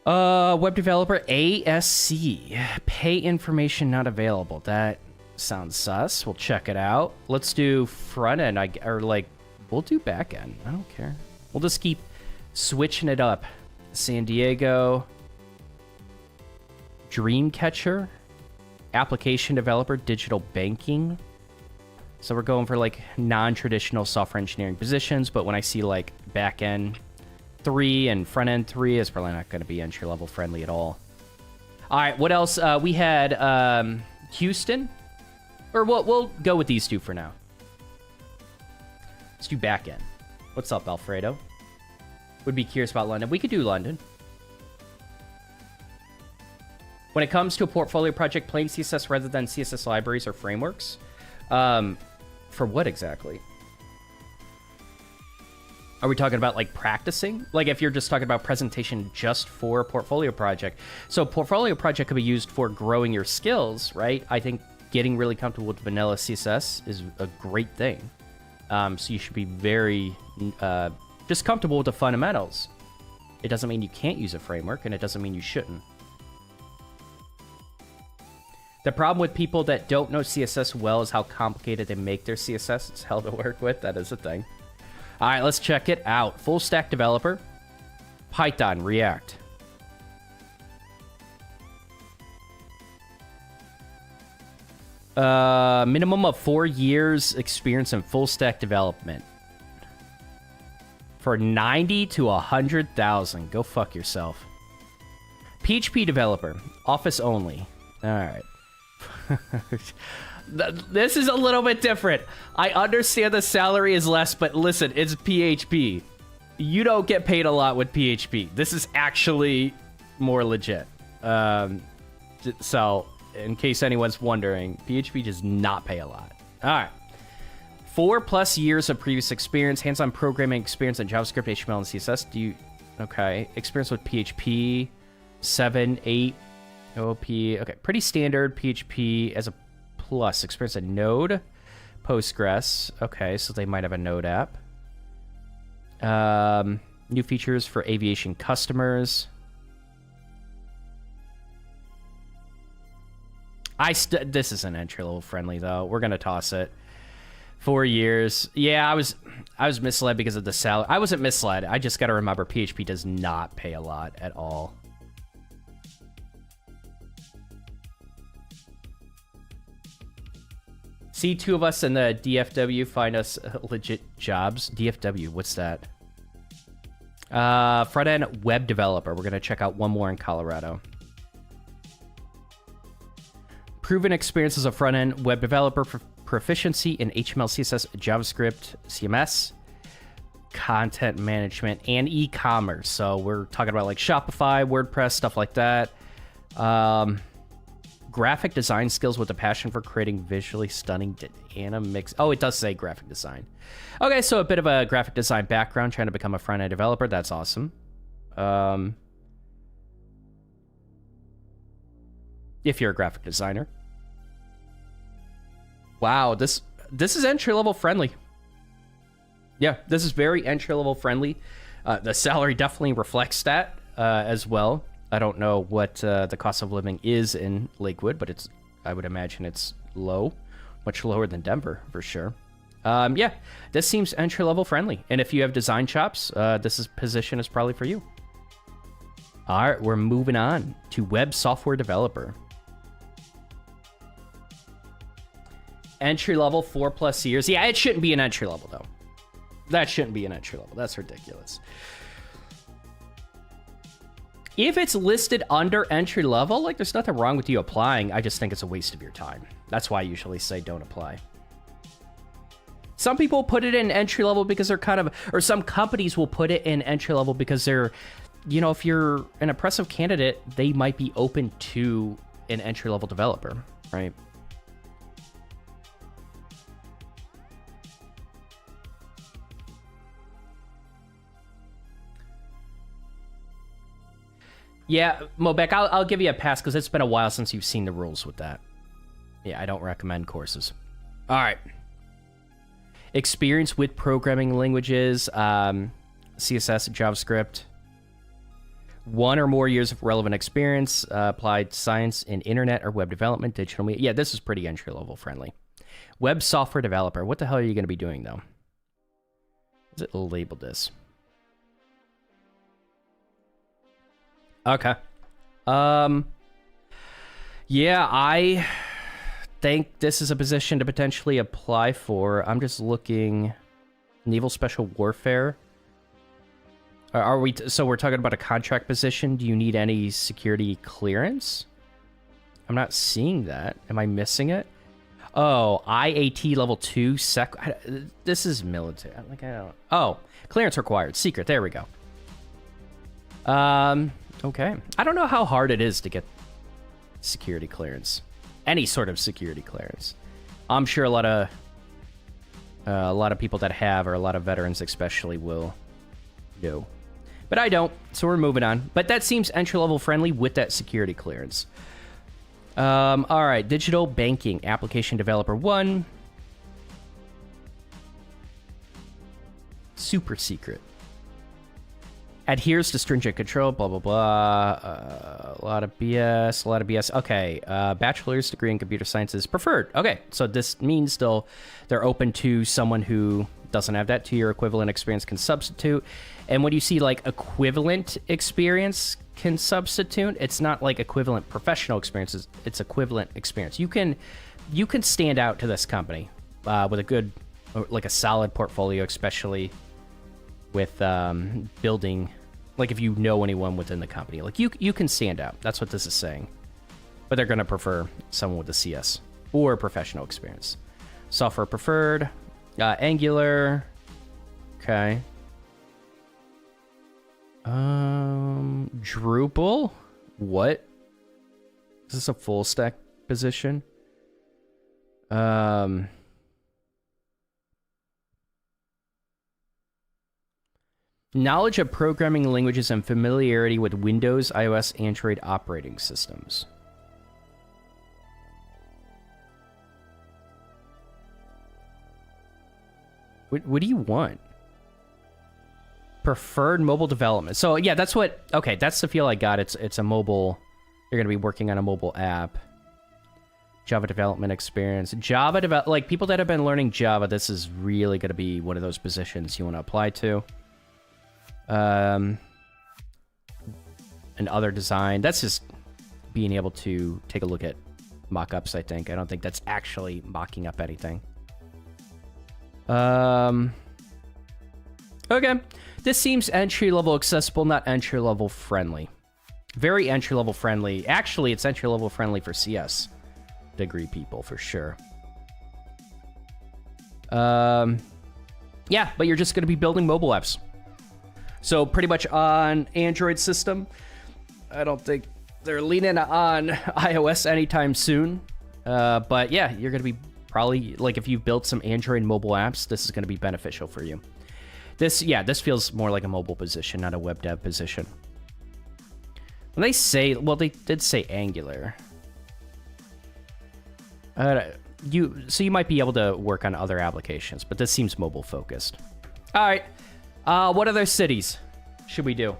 Web developer, ASC. Pay information not available. That sounds sus. We'll check it out. Let's do front end, we'll do back end. I don't care. We'll just keep switching it up. San Diego. Dreamcatcher. Application developer, digital banking. So we're going for like non-traditional software engineering positions, but when I see like back end 3 and front end 3, it's probably not going to be entry level friendly at all. All right, what else? We had Houston. Or we'll go with these 2 for now. Let's do back end. What's up, Alfredo? Would be curious about London. We could do London. When it comes to a portfolio project, plain CSS rather than CSS libraries or frameworks. For what exactly? Are we talking about like practicing? Like if you're just talking about presentation just for a portfolio project. So portfolio project could be used for growing your skills, right? I think getting really comfortable with vanilla CSS is a great thing. So you should be very just comfortable with the fundamentals. It doesn't mean you can't use a framework, and it doesn't mean you shouldn't. The problem with people that don't know CSS well is how complicated they make their CSS. It's hell to work with. That is a thing. All right, let's check it out. Full stack developer. Python, React. Minimum of 4 years experience in full stack development. For 90 to 100,000. Go fuck yourself. PHP developer. Office only. Alright. This is a little bit different. I understand the salary is less, but listen, it's PHP. You don't get paid a lot with PHP. This is actually more legit. So, in case anyone's wondering, PHP does not pay a lot. Alright. 4+ years of previous experience, hands-on programming experience in JavaScript, HTML, and CSS. Do you... Okay. Experience with PHP, 7, 8, OOP. Okay, pretty standard PHP as a plus. Experience in Node, Postgres. Okay, so they might have a Node app. New features for aviation customers. This isn't entry-level friendly, though. We're going to toss it. 4 years. Yeah, I was misled because of the salary. I wasn't misled. I just got to remember PHP does not pay a lot at all. See, 2 of us in the DFW find us legit jobs. DFW, what's that? Front-end web developer. We're going to check out one more in Colorado. Proven experience as a front-end web developer, proficiency in HTML, CSS, JavaScript, CMS, content management, and e-commerce. So we're talking about like Shopify, WordPress, stuff like that. Graphic design skills with a passion for creating visually stunning animix. Oh, it does say graphic design. Okay, so a bit of a graphic design background, trying to become a front-end developer. That's awesome. If you're a graphic designer. Wow, this is entry-level friendly. Yeah, this is very entry-level friendly. The salary definitely reflects that as well. I don't know what the cost of living is in Lakewood, but I would imagine it's low. Much lower than Denver, for sure. Yeah, this seems entry-level friendly. And if you have design chops, position is probably for you. All right, we're moving on to web software developer. Entry-level, 4+ years. Yeah, it shouldn't be an entry-level, though. That shouldn't be an entry-level. That's ridiculous. If it's listed under entry-level, like, there's nothing wrong with you applying. I just think it's a waste of your time. That's why I usually say don't apply. Some people put it in entry-level because they're kind of... Or some companies will put it in entry-level because they're... You know, if you're an impressive candidate, they might be open to an entry-level developer, right? Yeah, Mobek, I'll give you a pass because it's been a while since you've seen the rules with that. Yeah, I don't recommend courses. All right. Experience with programming languages, CSS, JavaScript. 1 or more years of relevant experience, applied science in internet or web development, digital media. Yeah, this is pretty entry-level friendly. Web software developer. What the hell are you going to be doing, though? Is it labeled this? Okay. Yeah, I think this is a position to potentially apply for. I'm just looking... Naval Special Warfare. Are we... So we're talking about a contract position. Do you need any security clearance? I'm not seeing that. Am I missing it? Oh, IAT level 2 this is military. Like, I don't... Oh, clearance required. Secret. There we go. Okay. I don't know how hard it is to get security clearance. Any sort of security clearance. I'm sure a lot of people that have, or a lot of veterans especially, will do. But I don't, so we're moving on. But that seems entry-level friendly with that security clearance. All right, digital banking, application developer 1. Super secret. Adheres to stringent control, blah, blah, blah. A lot of BS. Okay, bachelor's degree in computer science is preferred. Okay, so this means they're open to someone who doesn't have that. 2-year equivalent experience can substitute. And when you see like equivalent experience can substitute, it's not like equivalent professional experiences. It's equivalent experience. You can stand out to this company with a good, like a solid portfolio, especially with building. Like if you know anyone within the company, like you can stand out. That's what this is saying. But they're going to prefer someone with a CS or professional experience. Software preferred, Angular. Okay. Drupal. What? Is this a full stack position? Knowledge of programming languages and familiarity with Windows, iOS, Android operating systems. What do you want? Preferred mobile development. So yeah, that's what. Okay, that's the feel I got. It's a mobile. You're gonna be working on a mobile app. Java development experience. Like people that have been learning Java. This is really gonna be one of those positions you want to apply to. And other design. That's just being able to take a look at mock-ups. I don't think that's actually mocking up anything. Okay. This seems entry-level accessible, not entry-level friendly. Very entry-level friendly. Actually, it's entry-level friendly for CS degree people, for sure. Yeah, but you're just going to be building mobile apps. So pretty much on Android system. I don't think they're leaning on iOS anytime soon. But yeah, you're going to be probably, like if you've built some Android mobile apps, this is going to be beneficial for you. This feels more like a mobile position, not a web dev position. When they say, well, they did say Angular. So you might be able to work on other applications, but this seems mobile focused. All right. What other cities should we do?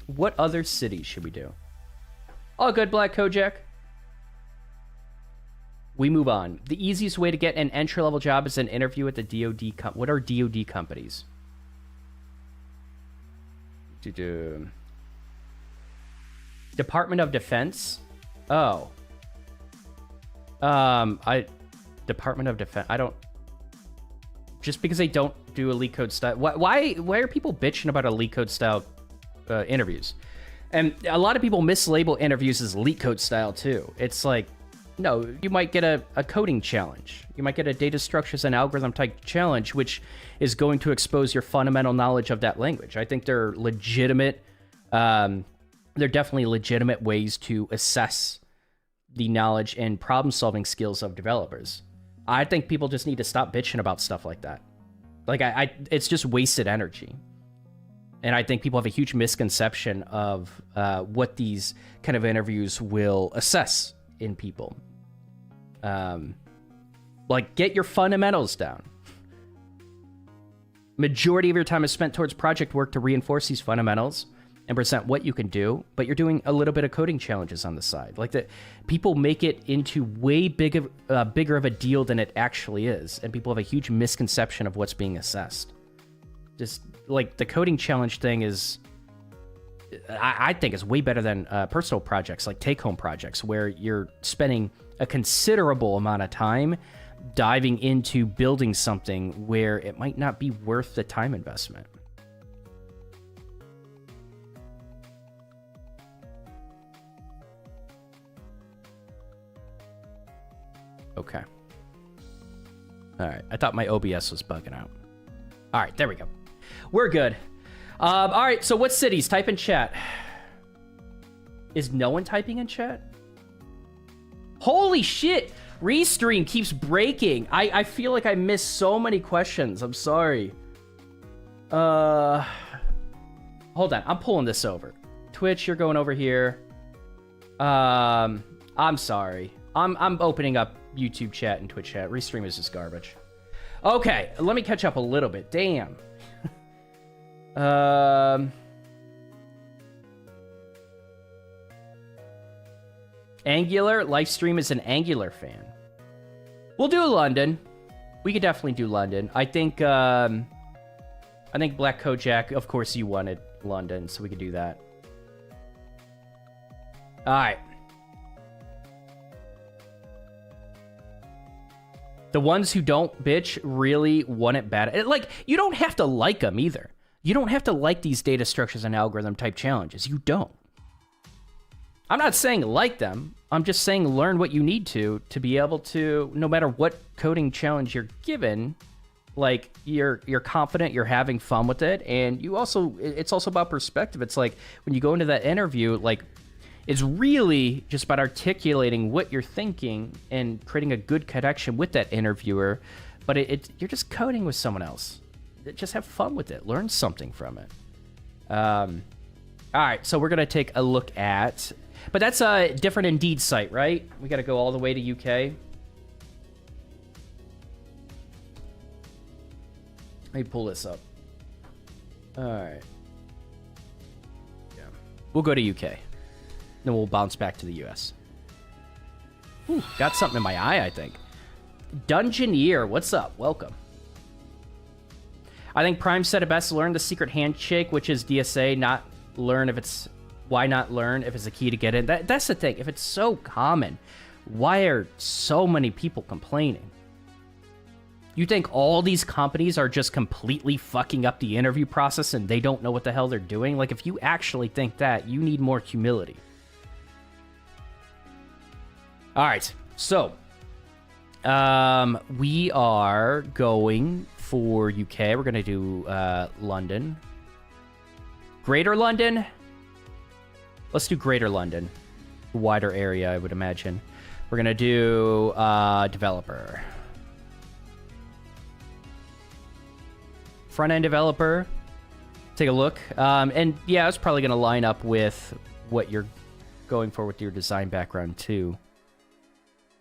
What other cities should we do? All good, Black Kojak. We move on. The easiest way to get an entry-level job is an interview at the DoD. What are DoD companies? Department of Defense. Oh. Department of Defense. I don't. Just because they don't do elite code style. Why are people bitching about elite code style interviews? And a lot of people mislabel interviews as elite code style too. It's like, no, you might get a coding challenge. You might get a data structures and algorithm type challenge, which is going to expose your fundamental knowledge of that language. I think they're legitimate. They're definitely legitimate ways to assess the knowledge and problem solving skills of developers. I think people just need to stop bitching about stuff like that. Like it's just wasted energy. And I think people have a huge misconception of what these kind of interviews will assess in people. Like, get your fundamentals down. Majority of your time is spent towards project work to reinforce these fundamentals and present what you can do, but you're doing a little bit of coding challenges on the side. Like, people make it into way bigger of a deal than it actually is, and people have a huge misconception of what's being assessed. Just, like, the coding challenge thing is, I think, is way better than personal projects, like take-home projects, where you're spending a considerable amount of time diving into building something where it might not be worth the time investment. Okay. All right. I thought my OBS was bugging out. All right. There we go. We're good. All right. So what cities? Type in chat. Is no one typing in chat? Holy shit. Restream keeps breaking. I feel like I missed so many questions. I'm sorry. Hold on. I'm pulling this over. Twitch, you're going over here. I'm sorry. I'm opening up YouTube chat and Twitch chat. Restream is just garbage. Okay, let me catch up a little bit. Damn. Angular. Livestream is an Angular fan. We'll do London. We could definitely do London. I think Black Kojak, of course you wanted London, so we could do that. Alright. The ones who don't bitch really want it bad. Like, you don't have to like them either. You don't have to like these data structures and algorithm type challenges. You don't. I'm not saying like them. I'm just saying learn what you need to be able to, no matter what coding challenge you're given, like you're confident, you're having fun with it, and you also, it's also about perspective. It's like when you go into that interview, like it's really just about articulating what you're thinking and creating a good connection with that interviewer. But you're just coding with someone else. Just have fun with it. Learn something from it. All right, so we're gonna take a look at, but that's a different Indeed site, right? We got to go all the way to UK. Let me pull this up. All right. Yeah, we'll go to UK. Then we'll bounce back to the US. Ooh, got something in my eye, I think. Dungeoneer, what's up? Welcome. I think Prime said it best, learn the secret handshake, which is DSA, not learn if it's... Why not learn if it's a key to get in? That's the thing. If it's so common, why are so many people complaining? You think all these companies are just completely fucking up the interview process and they don't know what the hell they're doing? Like, if you actually think that, you need more humility. All right, so we are going for UK. We're going to do London. Greater London? Let's do Greater London. Wider area, I would imagine. We're going to do developer. Front-end developer. Take a look. And yeah, it's probably going to line up with what you're going for with your design background, too.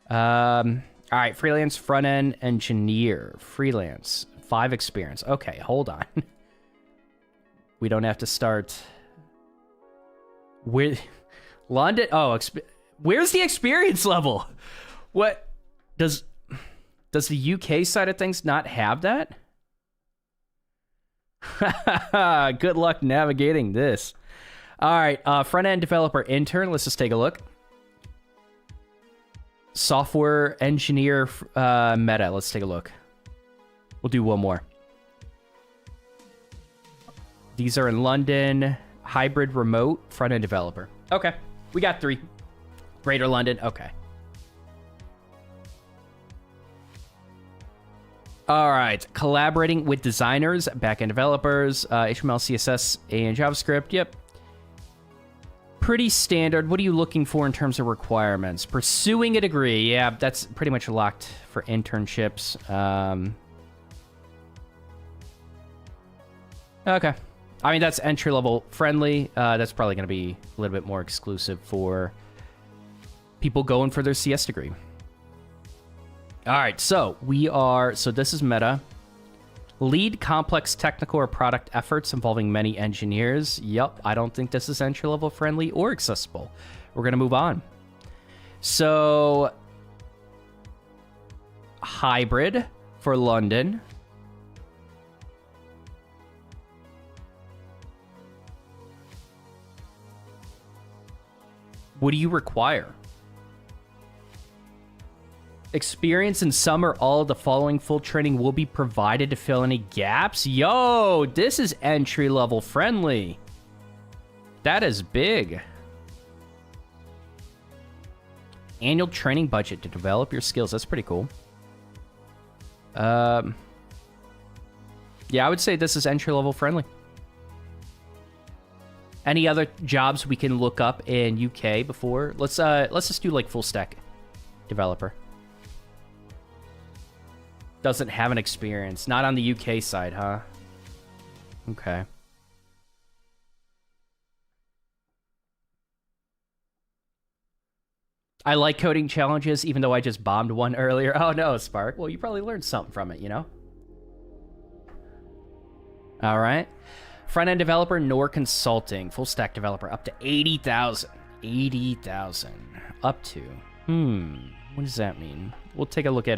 All right, freelance front-end engineer. Freelance. 5 experience. Okay, hold on. We don't have to start... Where... London... Oh, where's the experience level? What... Does the UK side of things not have that? Good luck navigating this. All right, front-end developer intern. Let's just take a look. Software engineer meta. Let's take a look. We'll do one more. These are in London. Hybrid remote front-end developer. Okay, we got 3. Greater London. Okay. All right, collaborating with designers, back-end developers, HTML, CSS, and JavaScript. Yep. Pretty standard. What are you looking for in terms of requirements? Pursuing a degree. Yeah, that's pretty much locked for internships. Okay. I mean, that's entry-level friendly. That's probably going to be a little bit more exclusive for people going for their CS degree. All right, so this is meta. Lead complex technical or product efforts involving many engineers. Yep, I don't think this is entry-level friendly or accessible. We're going to move on. So, hybrid for London. What do you require? Experience in some or all of the following. Full training will be provided to fill any gaps. Yo, this is entry-level friendly. That is big. Annual training budget to develop your skills. That's pretty cool. Yeah, I would say this is entry-level friendly. Any other jobs we can look up in UK before? Let's just do like full stack developer. Doesn't have an experience. Not on the UK side, huh? Okay. I like coding challenges, even though I just bombed one earlier. Oh no, Spark. Well, you probably learned something from it, you know? All right. Front-end developer nor consulting. Full stack developer up to 80,000. 80,000. Up to. What does that mean? We'll take a look at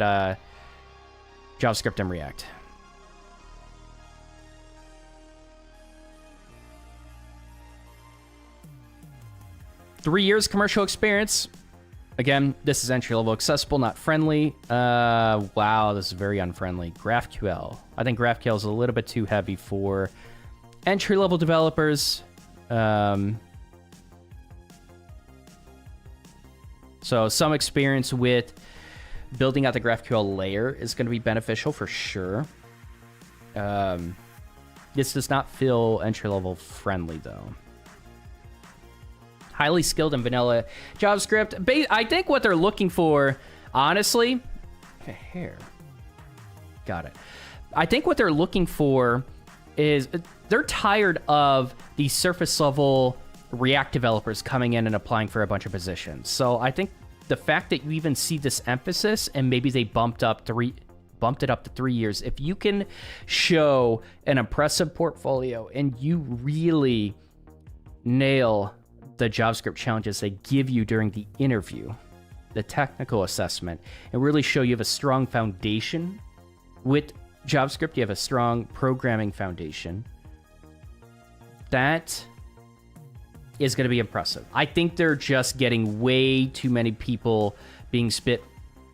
JavaScript and React. Three years commercial experience. Again, this is entry-level accessible, not friendly. Wow, this is very unfriendly. GraphQL. I think GraphQL is a little bit too heavy for entry-level developers. So some experience with building out the GraphQL layer is going to be beneficial for sure. This does not feel entry-level friendly, though. Highly skilled in vanilla JavaScript. I think what they're looking for, honestly... Hair. Got it. I think what they're looking for is... They're tired of the surface-level React developers coming in and applying for a bunch of positions. So I think the fact that you even see this emphasis, and maybe they bumped it up to 3 years, if you can show an impressive portfolio and you really nail the JavaScript challenges they give you during the interview, the technical assessment, and really show you have a strong foundation with JavaScript, you have a strong programming foundation, that is going to be impressive. I think they're just getting way too many people being spit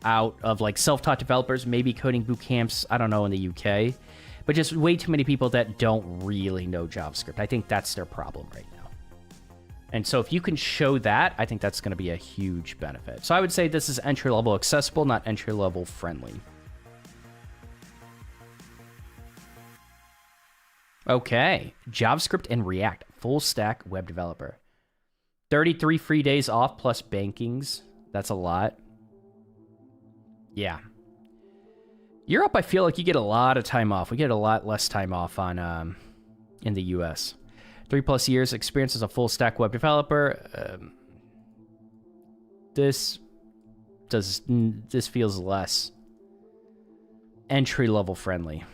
out of like self-taught developers, maybe coding boot camps, I don't know, in the UK, but just way too many people that don't really know JavaScript. I think that's their problem right now. And so if you can show that, I think that's going to be a huge benefit. So I would say this is entry-level accessible, not entry-level friendly. Okay, JavaScript and React, full stack web developer. 33 free days off plus bankings. That's a lot. Yeah. Europe, I feel like you get a lot of time off. We get a lot less time off on in the US. 3+ years experience as a full stack web developer. This feels less entry level friendly.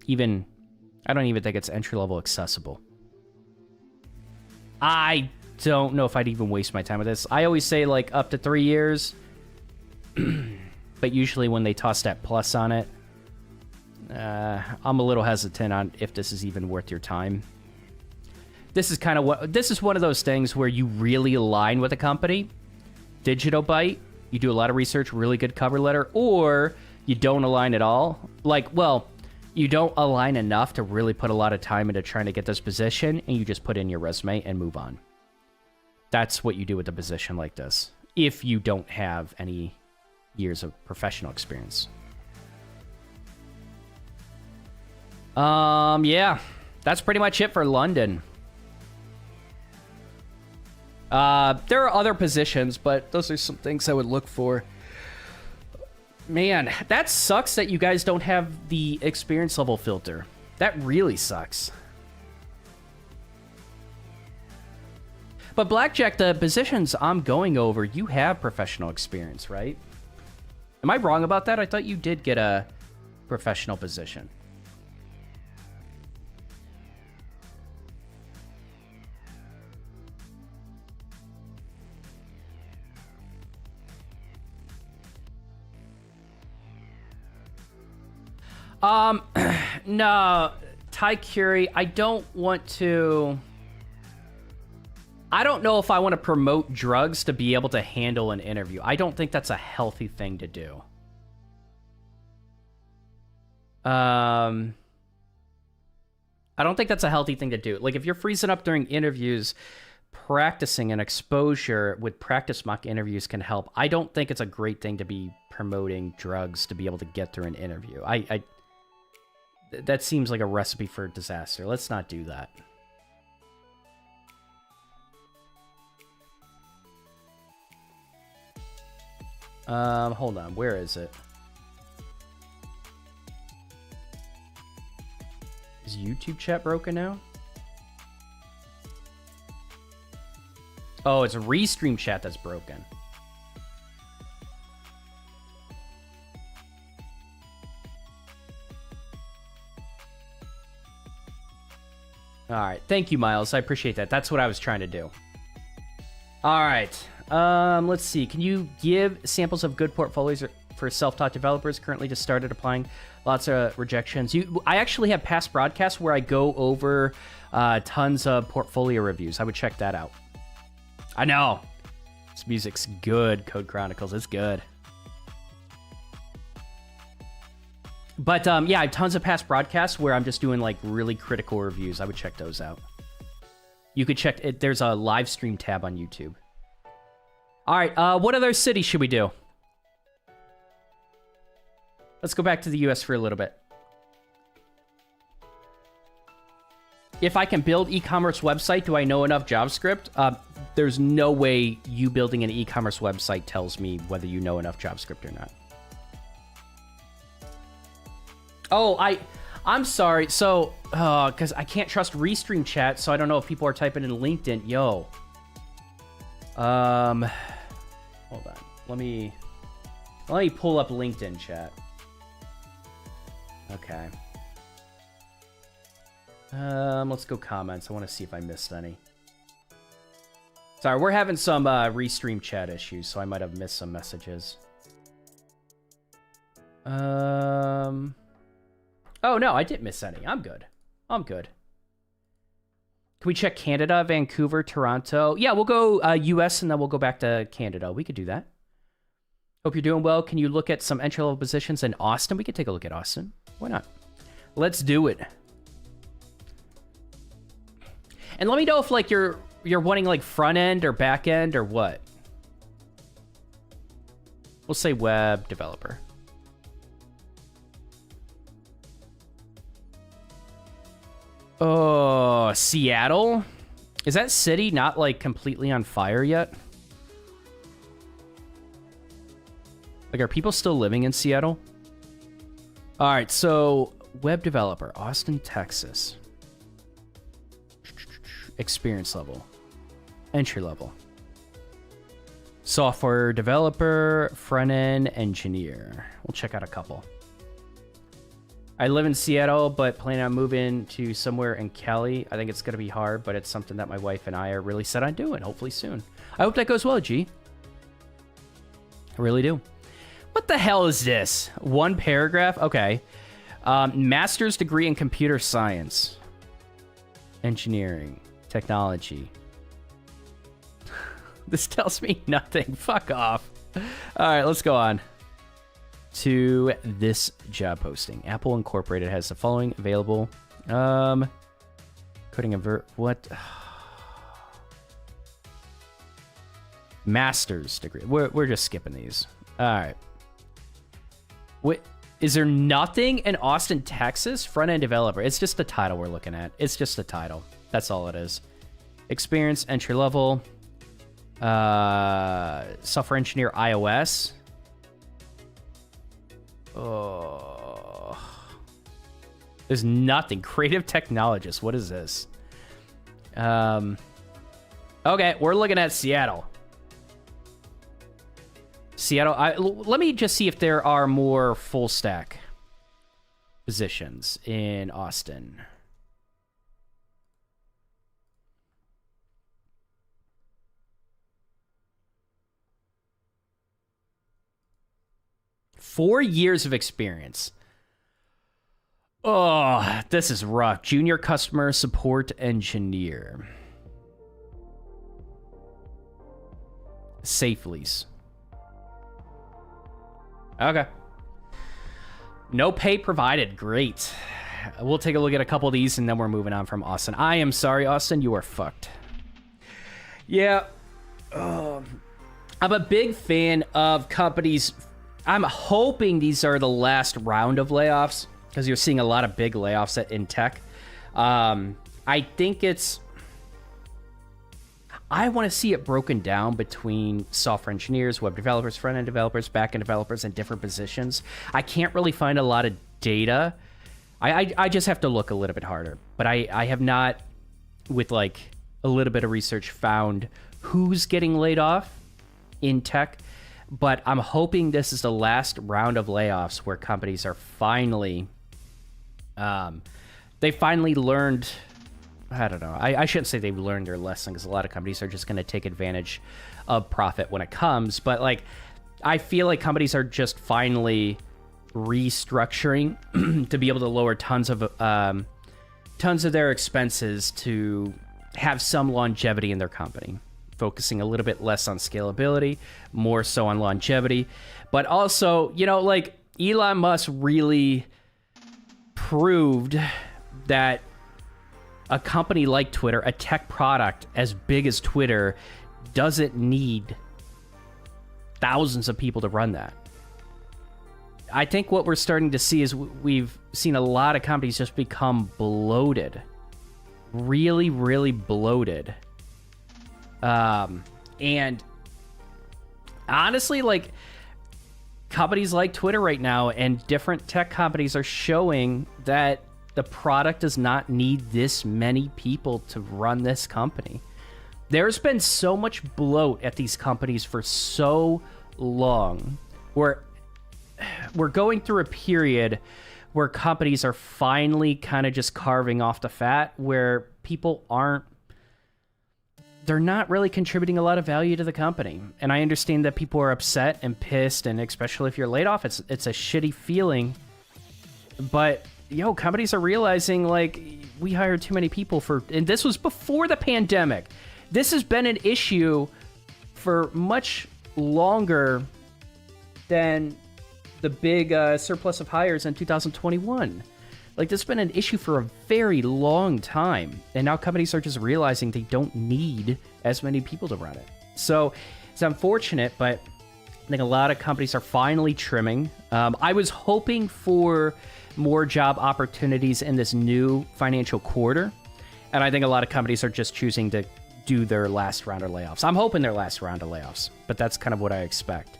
I don't even think it's entry level accessible. I don't know if I'd even waste my time with this. I always say like up to 3 years, but usually when they toss that plus on it, I'm a little hesitant on if this is even worth your time. This is one of those things where you really align with a company. Digital Byte, you do a lot of research, really good cover letter, or you don't align at all. You don't align enough to really put a lot of time into trying to get this position, and you just put in your resume and move on. That's what you do with a position like this, if you don't have any years of professional experience. Yeah, that's pretty much it for London. There are other positions, but those are some things I would look for. Man, that sucks that you guys don't have the experience level filter. That really sucks. But Blackjack, the positions I'm going over, you have professional experience, right? Am I wrong about that? I thought you did get a professional position. No, Ty Curie, I don't know if I want to promote drugs to be able to handle an interview. I don't think that's a healthy thing to do. I don't think that's a healthy thing to do. Like, if you're freezing up during interviews, practicing and exposure with practice mock interviews can help. I don't think it's a great thing to be promoting drugs to be able to get through an interview. That seems like a recipe for disaster. Let's not do that. Hold on. Where is it? Is YouTube chat broken now? Oh, it's a Restream chat that's broken. All right. Thank you, Miles. I appreciate that. That's what I was trying to do. All right. Let's see. Can you give samples of good portfolios for self-taught developers currently just started applying? Lots of rejections. I actually have past broadcasts where I go over tons of portfolio reviews. I would check that out. I know. This music's good, Code Chronicles. It's good. But yeah, I have tons of past broadcasts where I'm just doing like really critical reviews. I would check those out. You could check it. There's a live stream tab on YouTube. All right, what other city should we do? Let's go back to the US for a little bit. If I can build e-commerce website, do I know enough JavaScript? There's no way you building an e-commerce website tells me whether you know enough JavaScript or not. Oh, I'm sorry. So, because I can't trust Restream chat, so I don't know if people are typing in LinkedIn. Yo. Hold on. Let me pull up LinkedIn chat. Okay. Let's go comments. I want to see if I missed any. Sorry, we're having some Restream chat issues, so I might have missed some messages. Oh, no, I didn't miss any. I'm good. I'm good. Can we check Canada, Vancouver, Toronto? Yeah, we'll go US and then we'll go back to Canada. We could do that. Hope you're doing well. Can you look at some entry-level positions in Austin? We could take a look at Austin. Why not? Let's do it. And let me know if like you're wanting like front end or back end or what. We'll say web developer. Oh, Seattle? Is that city not like completely on fire yet? Like, are people still living in Seattle? All right, so web developer, Austin, Texas. Experience level. Entry level. Software developer, front-end engineer. We'll check out a couple. I live in Seattle, but plan on moving to somewhere in Cali. I think it's going to be hard, but it's something that my wife and I are really set on doing, hopefully soon. I hope that goes well, G. I really do. What the hell is this? One paragraph? Okay. Master's degree in computer science. Engineering. Technology. This tells me nothing. Fuck off. All right, let's go on to this job posting. Apple Incorporated has the following available. Coding invert. What? Master's degree. We're just skipping these. All right. What? Is there nothing in Austin, Texas? Front-end developer. It's just the title we're looking at. It's just the title. That's all it is. Experience, entry level. Software engineer, iOS. Oh. There's nothing. Creative technologist. What is this? Okay, we're looking at Seattle. Seattle. Let me just see if there are more full stack positions in Austin. Four years of experience. Oh, this is rough. Junior customer support engineer. Safe lease. Okay. No pay provided. Great. We'll take a look at a couple of these and then we're moving on from Austin. I am sorry, Austin. You are fucked. Yeah. I'm a big fan of companies. I'm hoping these are the last round of layoffs because you're seeing a lot of big layoffs in tech. I think I want to see it broken down between software engineers, web developers, front-end developers, back-end developers, and different positions. I can't really find a lot of data. I just have to look a little bit harder. But I have not, with like a little bit of research, found who's getting laid off in tech. But I'm hoping this is the last round of layoffs where companies are finally, they finally learned, I don't know. I shouldn't say they've learned their lesson because a lot of companies are just going to take advantage of profit when it comes. But like, I feel like companies are just finally restructuring to be able to lower tons of their expenses to have some longevity in their company, focusing a little bit less on scalability, more so on longevity. But also, you know, like Elon Musk really proved that a company like Twitter, a tech product as big as Twitter, doesn't need thousands of people to run that. I think what we're starting to see is we've seen a lot of companies just become bloated. Really, really bloated. And honestly, like, companies like Twitter right now and different tech companies are showing that the product does not need this many people to run this company. There's been so much bloat at these companies for so long, where we're going through a period where companies are finally kind of just carving off the fat, where people they're not really contributing a lot of value to the company. And I understand that people are upset and pissed, and especially if you're laid off, it's a shitty feeling. But companies are realizing, like, we hired too many people and this was before the pandemic. This has been an issue for much longer than the big surplus of hires in 2021. Like, this has been an issue for a very long time. And now companies are just realizing they don't need as many people to run it. So it's unfortunate, but I think a lot of companies are finally trimming. I was hoping for more job opportunities in this new financial quarter. And I think a lot of companies are just choosing to do their last round of layoffs. I'm hoping their last round of layoffs, but that's kind of what I expect.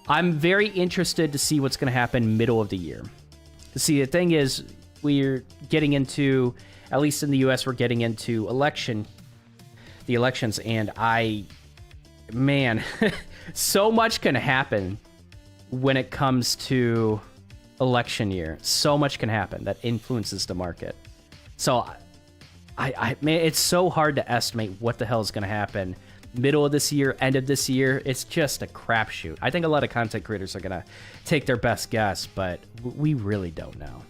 I'm very interested to see what's going to happen middle of the year. See, the thing is, we're getting into, at least in the US, we're getting into the elections, and man, so much can happen when it comes to election year. So much can happen that influences the market. So man, it's so hard to estimate what the hell is going to happen middle of this year, end of this year. It's just a crapshoot. I think a lot of content creators are going to take their best guess, but we really don't know.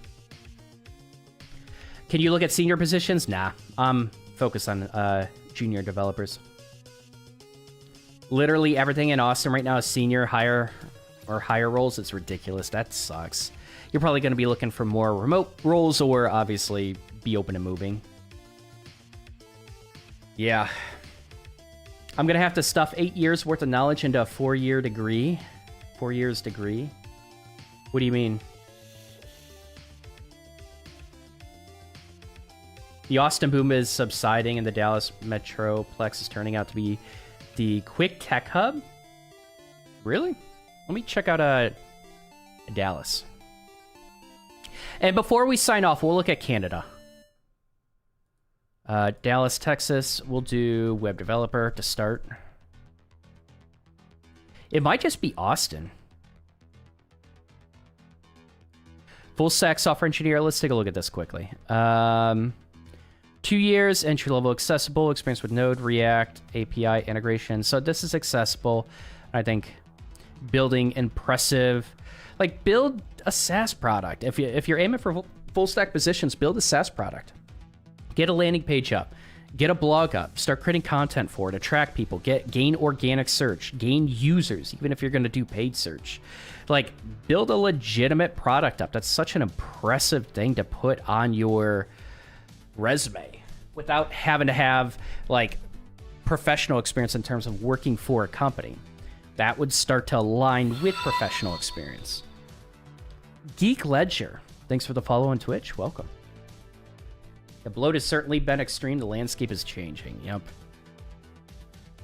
Can you look at senior positions? Nah, I'm focused on junior developers. Literally everything in Austin right now is senior, higher roles. It's ridiculous. That sucks. You're probably going to be looking for more remote roles, or obviously be open to moving. Yeah. I'm going to have to stuff 8 years worth of knowledge into a 4-year degree. 4 years degree? What do you mean? The Austin boom is subsiding and the Dallas Metroplex is turning out to be the quick tech hub? Really? Let me check out Dallas. And before we sign off, we'll look at Canada. Dallas, Texas, we'll do web developer to start. It might just be Austin. Full stack software engineer. Let's take a look at this quickly. 2 years, entry-level accessible, experience with Node, React, API integration. So this is accessible. I think building impressive, like, build a SaaS product. If you're aiming for full stack positions, build a SaaS product. Get a landing page up, get a blog up, start creating content for it, attract people, gain organic search, gain users, even if you're going to do paid search. Like, build a legitimate product up. That's such an impressive thing to put on your resume without having to have, like, professional experience in terms of working for a company. That would start to align with professional experience. Geek Ledger, thanks for the follow on Twitch. Welcome. The bloat has certainly been extreme. The landscape is changing. Yep.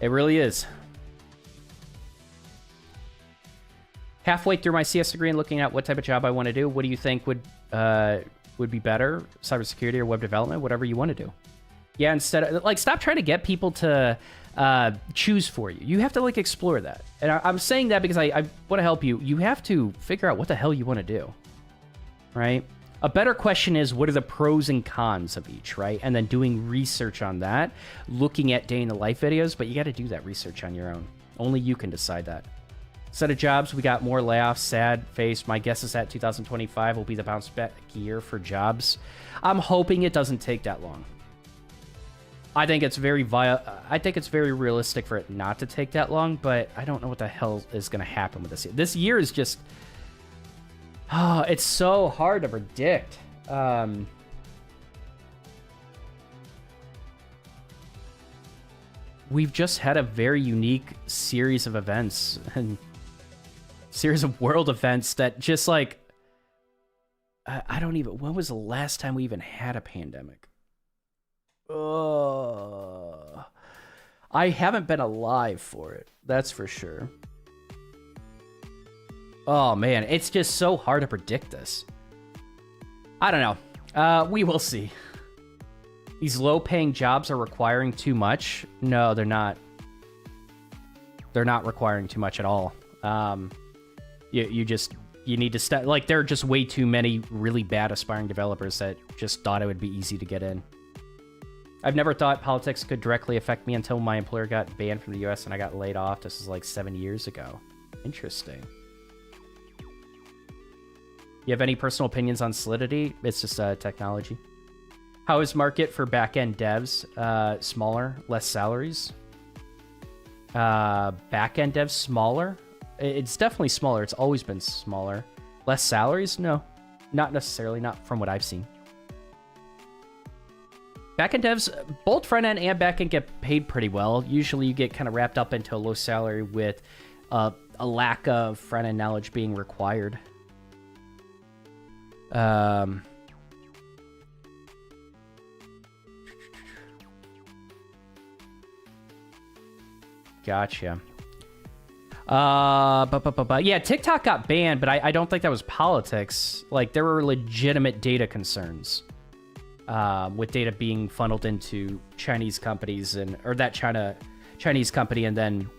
It really is. Halfway through my CS degree and looking at what type of job I want to do, what do you think would be better? Cybersecurity or web development? Whatever you want to do. Yeah, instead of, like, stop trying to get people to choose for you. You have to, like, explore that. And I'm saying that because I want to help you. You have to figure out what the hell you want to do. Right? A better question is, what are the pros and cons of each, right? And then doing research on that, looking at day in the life videos, but you got to do that research on your own. Only you can decide that. Set of jobs, we got more layoffs, sad face. My guess is that 2025 will be the bounce back year for jobs. I'm hoping it doesn't take that long. I think it's very realistic for it not to take that long, but I don't know what the hell is going to happen with this year. This year is just... Oh, it's so hard to predict. We've just had a very unique series of events and series of world events that just like... I don't even... When was the last time we even had a pandemic? I haven't been alive for it. That's for sure. Oh, man. It's just so hard to predict this. I don't know. We will see. These low-paying jobs are requiring too much. No, they're not. They're not requiring too much at all. You need to step... Like, there are just way too many really bad aspiring developers that just thought it would be easy to get in. I've never thought politics could directly affect me until my employer got banned from the US and I got laid off. This is like 7 years ago. Interesting. You have any personal opinions on Solidity? It's just technology. How is market for back-end devs? Smaller, less salaries. Back-end devs smaller? It's definitely smaller. It's always been smaller. Less salaries? No, not necessarily. Not from what I've seen. Back-end devs, both front-end and back-end get paid pretty well. Usually you get kind of wrapped up into a low salary with a lack of front-end knowledge being required. Gotcha. Yeah, TikTok got banned, but I don't think that was politics. Like, there were legitimate data concerns with data being funneled into Chinese companies or that Chinese company, and then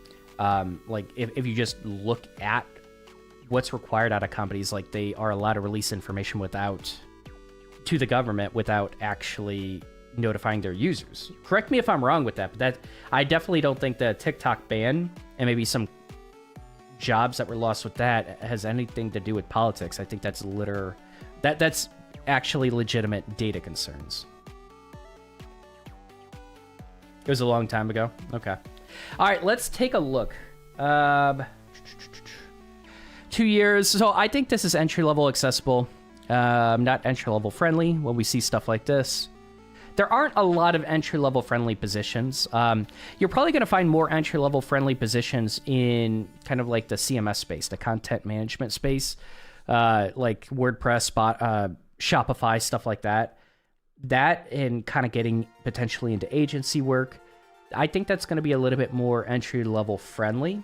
like if you just look at what's required out of companies, like they are allowed to release information to the government without actually notifying their users. Correct me if I'm wrong with that, but I definitely don't think the TikTok ban and maybe some jobs that were lost with that has anything to do with politics. I think that's that's actually legitimate data concerns. It was a long time ago. Okay. All right, let's take a look. 2 years. So I think this is entry-level accessible, not entry-level friendly when we see stuff like this. There aren't a lot of entry-level friendly positions. You're probably going to find more entry-level friendly positions in kind of like the CMS space, the content management space, like WordPress, Shopify, stuff like that. That and kind of getting potentially into agency work. I think that's going to be a little bit more entry-level friendly,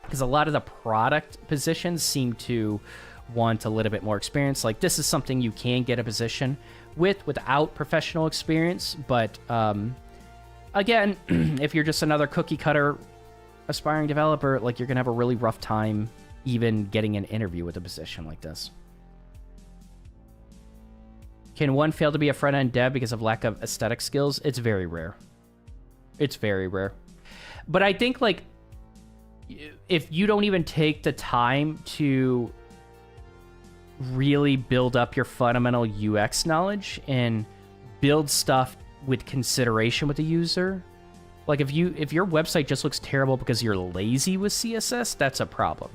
because a lot of the product positions seem to want a little bit more experience. Like, this is something you can get a position without professional experience, but again, if you're just another cookie cutter aspiring developer, like, you're gonna have a really rough time even getting an interview with a position like this. Can one fail to be a front-end dev because of lack of aesthetic skills? It's very rare. It's very rare. But I think, like, if you don't even take the time to really build up your fundamental UX knowledge and build stuff with consideration with the user, like if your website just looks terrible because you're lazy with CSS, that's a problem.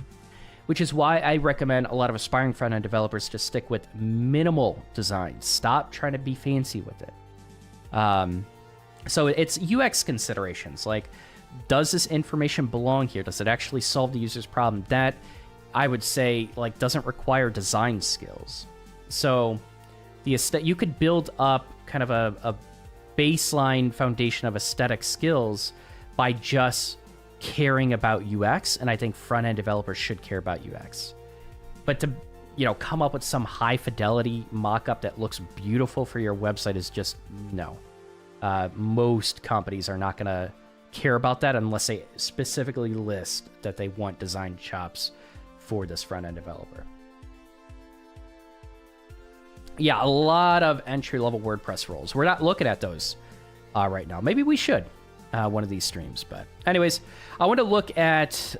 Which is why I recommend a lot of aspiring front-end developers to stick with minimal design. Stop trying to be fancy with it. So it's UX considerations, like, does this information belong here? Does it actually solve the user's problem? That, I would say, like, doesn't require design skills. So you could build up kind of a baseline foundation of aesthetic skills by just caring about UX, and I think front-end developers should care about UX. But to, come up with some high-fidelity mock-up that looks beautiful for your website is just, no. Most companies are not going to care about that unless they specifically list that they want design chops for this front-end developer. Yeah, a lot of entry-level WordPress roles. We're not looking at those right now. Maybe we should one of these streams. But anyways, I want to look at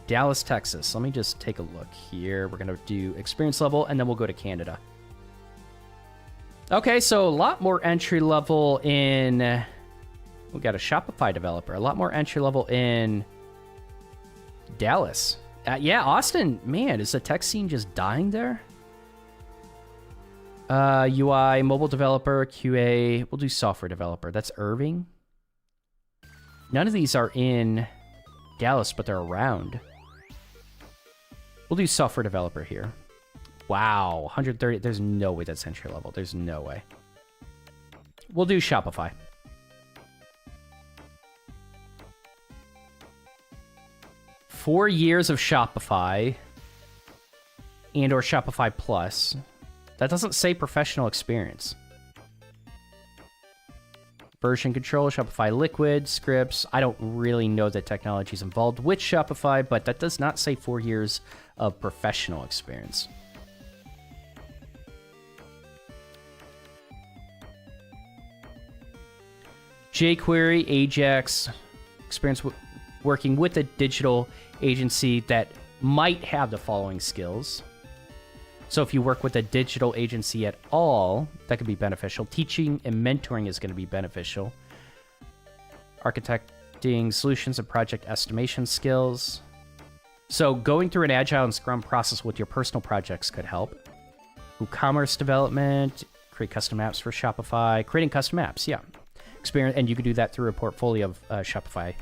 Dallas, Texas. Let me just take a look here. We're going to do experience level, and then we'll go to Canada. Okay, so a lot more entry-level in... We got a Shopify developer. A lot more entry-level in Dallas. Yeah, Austin, man, is the tech scene just dying there? UI, mobile developer, QA. We'll do software developer. That's Irving. None of these are in Dallas, but they're around. We'll do software developer here. Wow, 130. There's no way that's entry level. There's no way. We'll do Shopify. Four years of Shopify and or Shopify Plus. That doesn't say professional experience. Version control, Shopify Liquid, scripts. I don't really know the technologies involved with Shopify, but that does not say 4 years of professional experience. jQuery, Ajax, experience working with a digital agency that might have the following skills. So if you work with a digital agency at all, that could be beneficial. Teaching and mentoring is going to be beneficial. Architecting solutions and project estimation skills. So going through an Agile and Scrum process with your personal projects could help. WooCommerce development, create custom apps for Shopify. Creating custom apps, yeah. Experience, and you could do that through a portfolio of Shopify,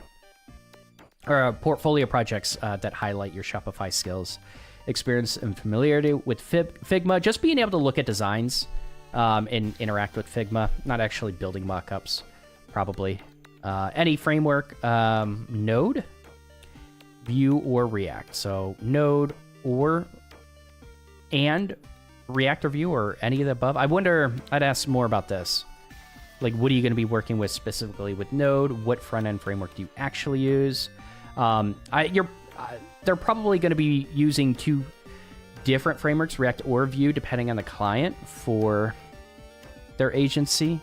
or a portfolio projects that highlight your Shopify skills. Experience and familiarity with Figma, just being able to look at designs and interact with Figma, not actually building mockups, probably. Any framework, Node, Vue, or React. So Node and React or Vue, or any of the above. I wonder, I'd ask more about this. Like, what are you going to be working with specifically with Node? What front-end framework do you actually use? They're probably going to be using two different frameworks, React or Vue, depending on the client for their agency.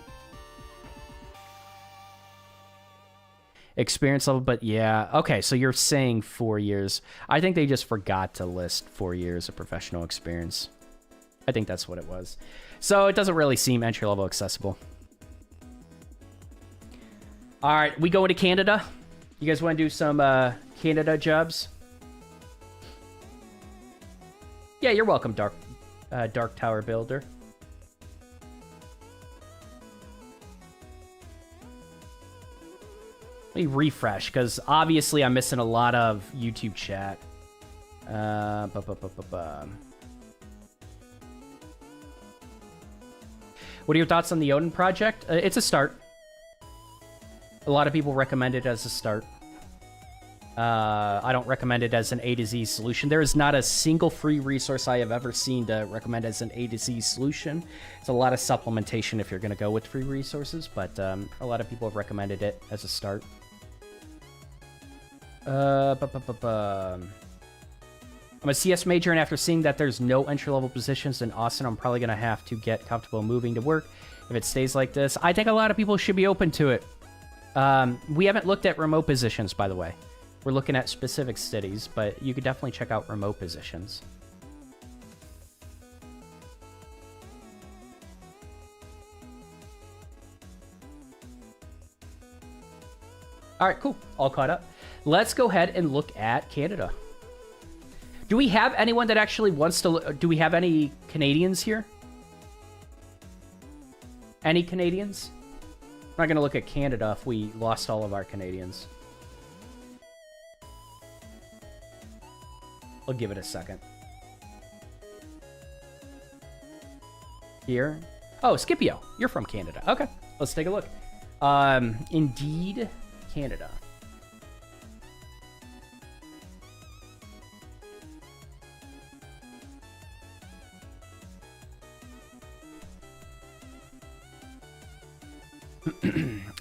Experience level, but yeah. Okay, so you're saying 4 years. I think they just forgot to list 4 years of professional experience. I think that's what it was. So it doesn't really seem entry-level accessible. All right, we go into Canada. You guys want to do some Canada jobs? Yeah, you're welcome, Dark Tower Builder. Let me refresh, because obviously I'm missing a lot of YouTube chat. What are your thoughts on the Odin project? It's a start. A lot of people recommend it as a start. I don't recommend it as an A to Z solution. There is not a single free resource I have ever seen to recommend as an A to Z solution. It's a lot of supplementation if you're going to go with free resources, but a lot of people have recommended it as a start. I'm a CS major, and after seeing that there's no entry-level positions in Austin, I'm probably going to have to get comfortable moving to work if it stays like this. I think a lot of people should be open to it. We haven't looked at remote positions, by the way. We're looking at specific cities, but you could definitely check out remote positions. All right, cool. All caught up. Let's go ahead and look at Canada. Do we have anyone that actually wants to... Do we have any Canadians here? Any Canadians? I'm not going to look at Canada if we lost all of our Canadians. I'll give it a second. Here. Oh, Scipio. You're from Canada. Okay. Let's take a look. Indeed, Canada.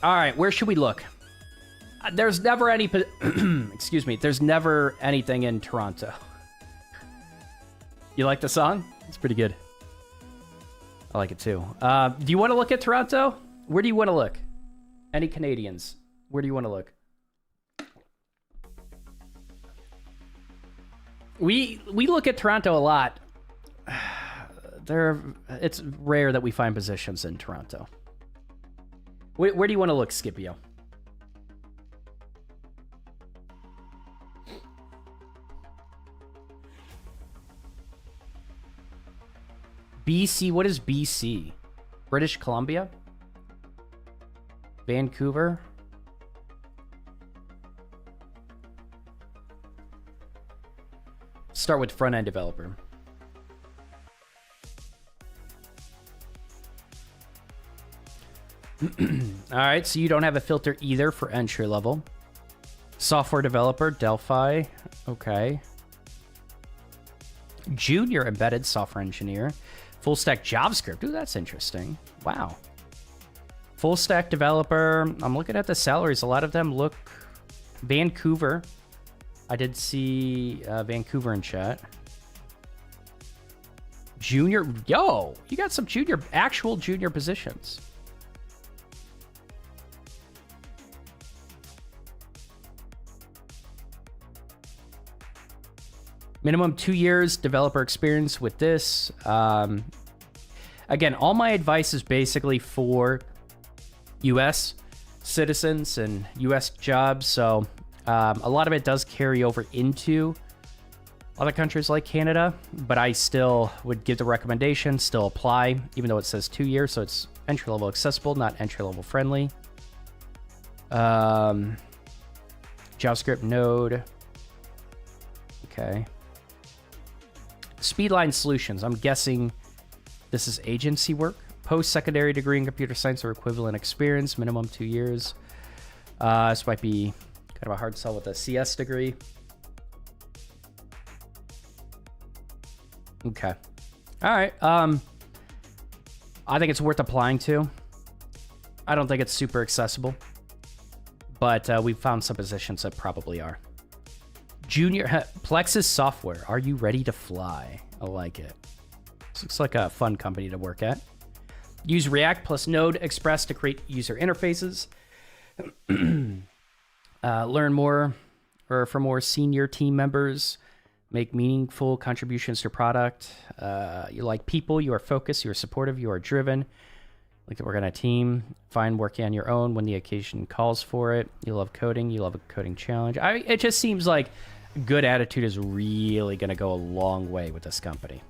All right, where should we look? There's never any... excuse me. There's never anything in Toronto. You like the song? It's pretty good. I like it too. Do you want to look at Toronto? Where do you want to look? Any Canadians? Where do you want to look? We look at Toronto a lot. It's rare that we find positions in Toronto. Where do you want to look, Scipio? BC, what is BC? British Columbia? Vancouver? Start with front-end developer. All right, so you don't have a filter either for entry level. Software developer, Delphi. Okay. Junior embedded software engineer. Full stack JavaScript. Ooh, that's interesting. Wow. Full stack developer. I'm looking at the salaries. A lot of them look Vancouver. I did see Vancouver in chat. Junior. Yo, you got some actual junior positions. Minimum 2 years developer experience with this. Again, all my advice is basically for U.S. citizens and U.S. jobs. So a lot of it does carry over into other countries like Canada, but I still would give the recommendation, still apply, even though it says 2 years. So it's entry level accessible, not entry level friendly. JavaScript Node. Okay. Speedline Solutions. I'm guessing this is agency work. Post-secondary degree in computer science or equivalent experience. Minimum 2 years. This might be kind of a hard sell with a CS degree. Okay. All right. I think it's worth applying to. I don't think it's super accessible, but we've found some positions that probably are. Junior Plexus Software. Are you ready to fly? I like it. This looks like a fun company to work at. Use React plus Node Express to create user interfaces. Learn more, or for more senior team members. Make meaningful contributions to product. You like people. You are focused. You are supportive. You are driven. Like to work on a team. Find working on your own when the occasion calls for it. You love coding. You love a coding challenge. It just seems like good attitude is really going to go a long way with this company.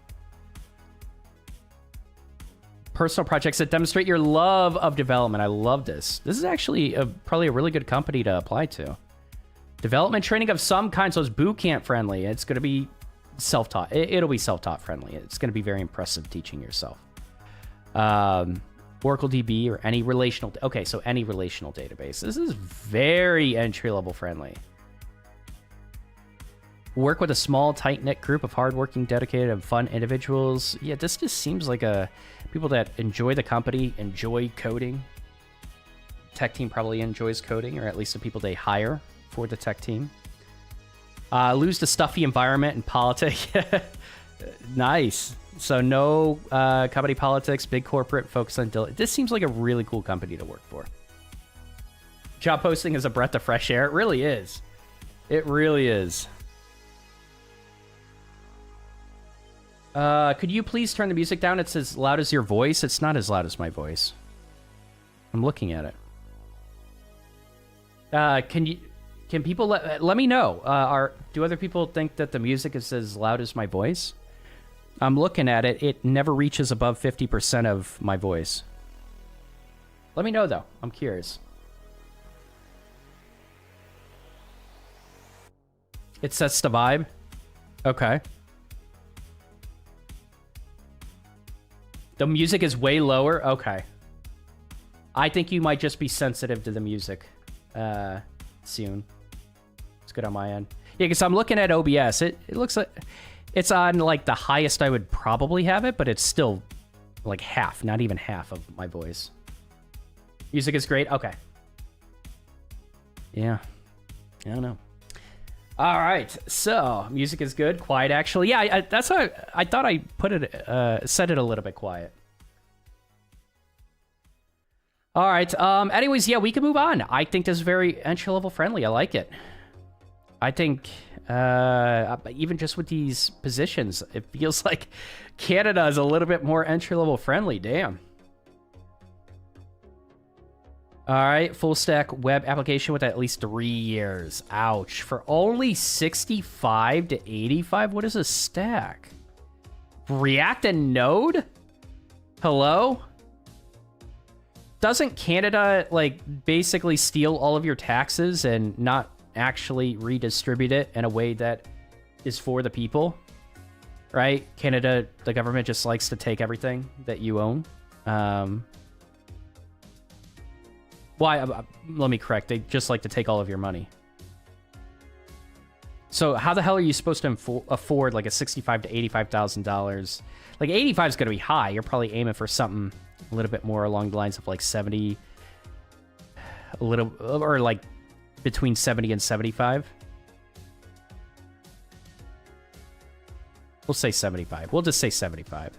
Personal projects that demonstrate your love of development. I love this. This is actually probably a really good company to apply to. Development training of some kind, so it's boot camp friendly. It's going to be self-taught. It'll be self-taught friendly. It's going to be very impressive teaching yourself. Oracle DB or any relational. Okay, so any relational database. This is very entry-level friendly. Work with a small, tight-knit group of hardworking, dedicated, and fun individuals. Yeah, this just seems like people that enjoy the company, enjoy coding. Tech team probably enjoys coding, or at least the people they hire for the tech team. Lose the stuffy environment and politics. Nice. So no company politics, big corporate, focus on... This seems like a really cool company to work for. Job posting is a breath of fresh air. It really is. It really is. Could you please turn the music down? It's as loud as your voice. It's not as loud as my voice. I'm looking at it. Can people let me know? Do other people think that the music is as loud as my voice? I'm looking at it. It never reaches above 50% of my voice. Let me know, though. I'm curious. It sets the vibe? Okay. The music is way lower? Okay. I think you might just be sensitive to the music soon. It's good on my end. Yeah, because I'm looking at OBS. It looks like it's on like the highest I would probably have it, but it's still like half, not even half of my voice. Music is great. Okay. Yeah. I don't know. All right, so music is good. Quiet, actually. Yeah, that's how I thought I put it, said it a little bit quiet. All right. Anyways, yeah, we can move on. I think this is very entry-level friendly. I like it. I think even just with these positions, it feels like Canada is a little bit more entry-level friendly. Damn. All right, full stack web application with at least 3 years. Ouch. For only 65 to 85? What is a stack? React and Node? Hello? Doesn't Canada, like, basically steal all of your taxes and not actually redistribute it in a way that is for the people? Right? Canada, the government just likes to take everything that you own. Well, let me correct. They just like to take all of your money. So how the hell are you supposed to afford like a $65,000 to $85,000? Like 85 is going to be high. You're probably aiming for something a little bit more along the lines of like 70, a little, or like between 70 and 75. We'll say 75. We'll just say 75.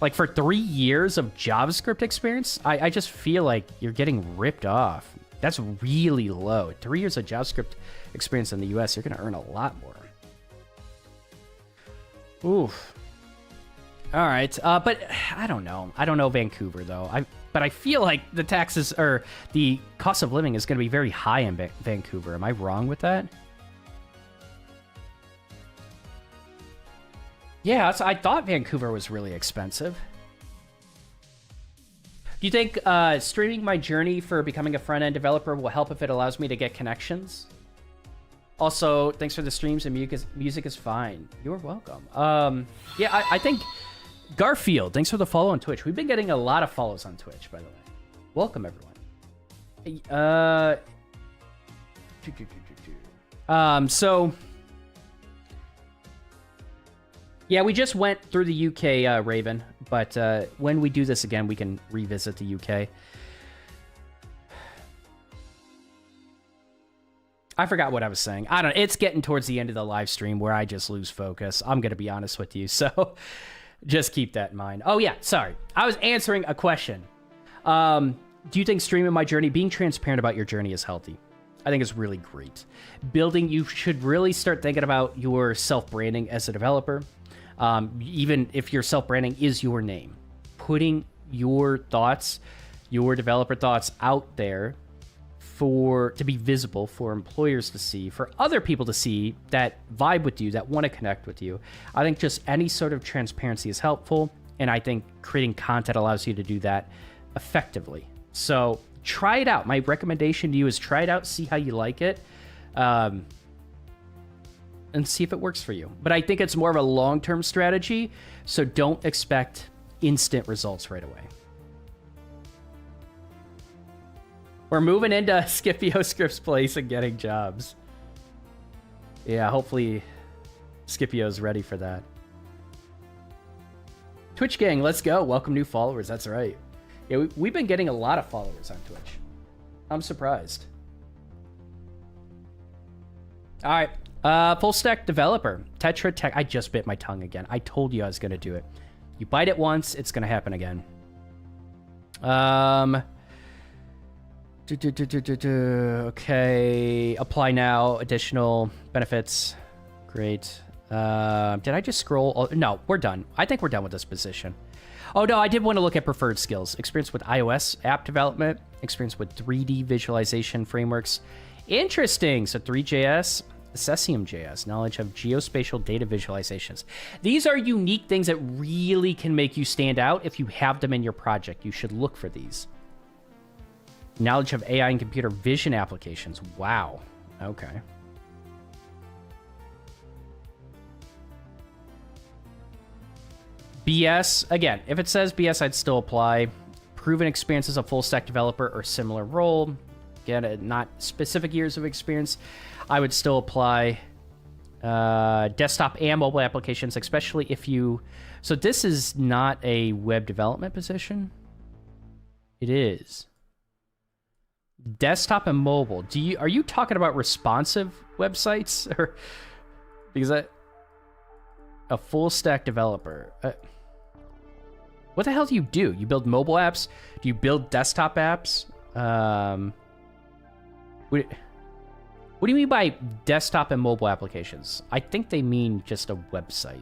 Like, for 3 years of JavaScript experience, I just feel like you're getting ripped off. That's really low. 3 years of JavaScript experience in the US, you're going to earn a lot more. Oof. All right. But I don't know. I don't know Vancouver, though. But I feel like the taxes, or the cost of living is going to be very high in Vancouver. Am I wrong with that? Yeah, I thought Vancouver was really expensive. Do you think streaming my journey for becoming a front-end developer will help if it allows me to get connections? Also, thanks for the streams, and music is fine. You're welcome. Yeah, I think... Garfield, thanks for the follow on Twitch. We've been getting a lot of follows on Twitch, by the way. Welcome, everyone. So... Yeah, we just went through the UK, Raven, but when we do this again, we can revisit the UK. I forgot what I was saying. I don't know. It's getting towards the end of the live stream where I just lose focus. I'm going to be honest with you, so just keep that in mind. Oh, yeah, sorry. I was answering a question. Do you think streaming my journey, being transparent about your journey is healthy? I think it's really great. You should really start thinking about your self-branding as a developer. Even if your self-branding is your name, putting your thoughts, your developer thoughts out there to be visible for employers to see, for other people to see that vibe with you, that want to connect with you. I think just any sort of transparency is helpful, and I think creating content allows you to do that effectively. So try it out. My recommendation to you is try it out, see how you like it. And see if it works for you. But I think it's more of a long-term strategy, so don't expect instant results right away. We're moving into Scipio Scripts Place and getting jobs. Yeah, hopefully Scipio's ready for that. Twitch gang, let's go. Welcome new followers, that's right. Yeah, we've been getting a lot of followers on Twitch. I'm surprised. All right. Full stack developer, Tetra Tech. I just bit my tongue again. I told you I was going to do it. You bite it once, it's going to happen again. Okay. Apply now. Additional benefits. Great. Did I just scroll? No, we're done. I think we're done with this position. Oh, no, I did want to look at preferred skills. Experience with iOS app development. Experience with 3D visualization frameworks. Interesting. So 3JS. Cesium.js, knowledge of geospatial data visualizations. These are unique things that really can make you stand out. If you have them in your project, you should look for these. Knowledge of AI and computer vision applications. Wow. Okay. BS. Again, if it says BS, I'd still apply. Proven experience as a full stack developer or similar role. Again, not specific years of experience. I would still apply desktop and mobile applications, especially if you... So this is not a web development position. It is. Desktop and mobile. Are you talking about responsive websites, or because a full stack developer? What the hell do? You build mobile apps? Do you build desktop apps? What do you mean by desktop and mobile applications? I think they mean just a website.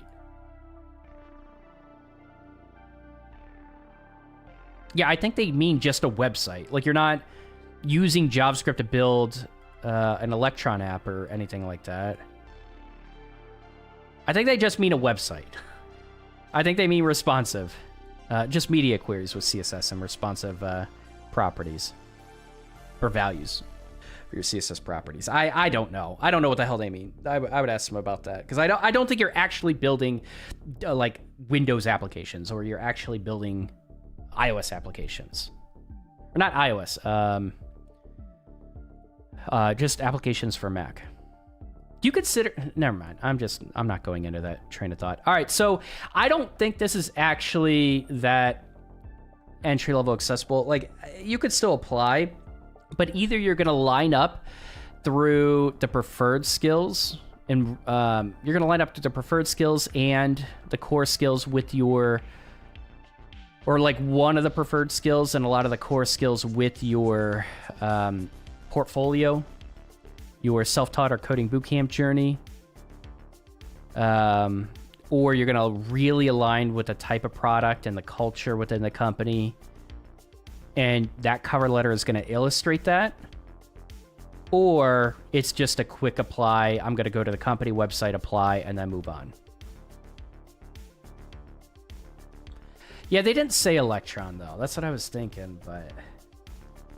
Yeah, I think they mean just a website. Like, you're not using JavaScript to build an Electron app or anything like that. I think they just mean a website. I think they mean responsive. Just media queries with CSS and responsive properties or values for your CSS properties. I don't know. I don't know what the hell they mean. I would ask them about that, because I don't think you're actually building like Windows applications, or you're actually building iOS applications. Or not iOS. Just applications for Mac. Do you consider... Never mind. I'm not going into that train of thought. All right, so I don't think this is actually that entry-level accessible. Like, you could still apply, but either you're going to line up through the preferred skills, and you're going to line up to the preferred skills and the core skills with your... Or like one of the preferred skills and a lot of the core skills with your portfolio, your self-taught or coding bootcamp journey, or you're going to really align with the type of product and the culture within the company, and that cover letter is going to illustrate that, or it's just a quick apply. I'm going to go to the company website, apply, and then move on. Yeah, they didn't say Electron, though. That's what I was thinking, but...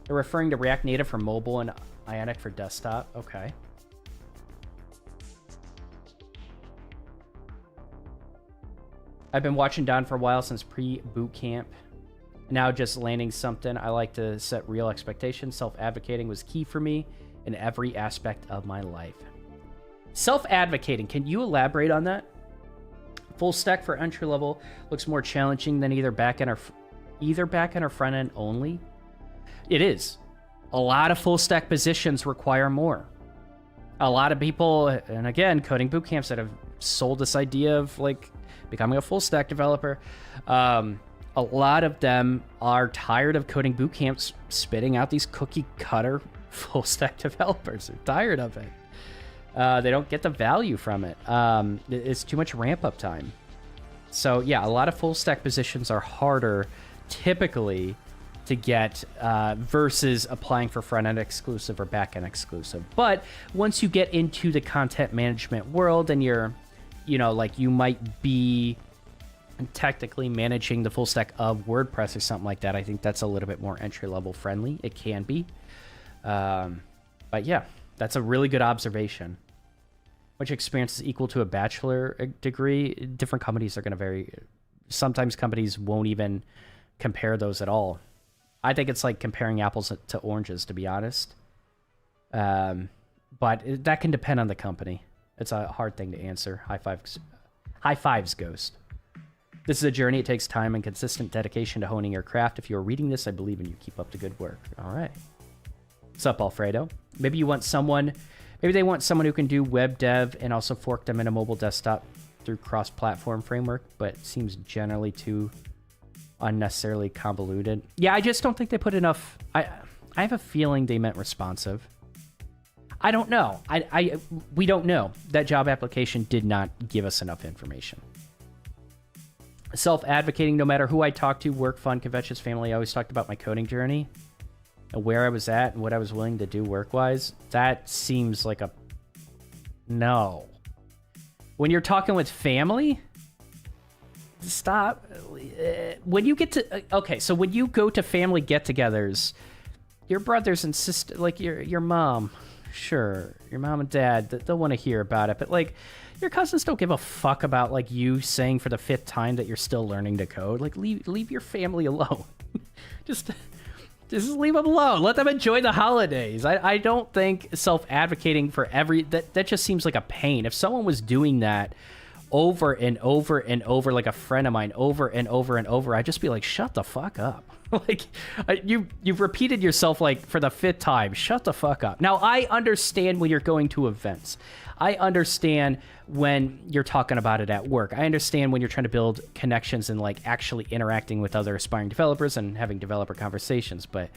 They're referring to React Native for mobile and Ionic for desktop. Okay. I've been watching Don for a while, since pre-boot camp. Now just landing something. I like to set real expectations. Self-advocating was key for me in every aspect of my life. Self-advocating, can you elaborate on that? Full stack for entry level looks more challenging than either backend or front end only. It is. A lot of full stack positions require more. A lot of people, and again, coding boot camps that have sold this idea of like becoming a full stack developer. A lot of them are tired of coding boot camps spitting out these cookie cutter full stack developers. They're tired of it. They don't get the value from it. It's too much ramp up time. So yeah, a lot of full stack positions are harder typically to get versus applying for front end exclusive or back end exclusive. But once you get into the content management world and you're, like you might be technically managing the full stack of WordPress or something like that, I think that's a little bit more entry level friendly. It can be. But yeah. That's a really good observation. Which experience is equal to a bachelor degree? Different companies are going to vary. Sometimes companies won't even compare those at all. I think it's like comparing apples to oranges, to be honest. But that can depend on the company. It's a hard thing to answer. High fives, Ghost. This is a journey. It takes time and consistent dedication to honing your craft. If you're reading this, I believe in you. Keep up the good work. All right. What's up, Alfredo? Maybe they want someone who can do web dev and also fork them into mobile desktop through cross-platform framework, but it seems generally too unnecessarily convoluted. Yeah, I just don't think they put enough. I have a feeling they meant responsive. I don't know. We don't know. That job application did not give us enough information. Self-advocating, no matter who I talked to, work, fun, conventions, family, I always talked about my coding journey and where I was at and what I was willing to do work-wise. That seems like a no. When you're talking with family, stop. When you get to okay, so when you go to family get-togethers, your brothers and sister, like your mom, sure, your mom and dad, they'll want to hear about it, but like your cousins don't give a fuck about like you saying for the 5th time that you're still learning to code. Like leave your family alone. Just leave them alone. Let them enjoy the holidays. I don't think self-advocating for that just seems like a pain. If someone was doing that over and over and over, like a friend of mine, over and over and over, I'd just be like, shut the fuck up. Like, you've repeated yourself like for the 5th time. Shut the fuck up. Now, I understand when you're going to events. I understand when you're talking about it at work. I understand when you're trying to build connections and like actually interacting with other aspiring developers and having developer conversations. But,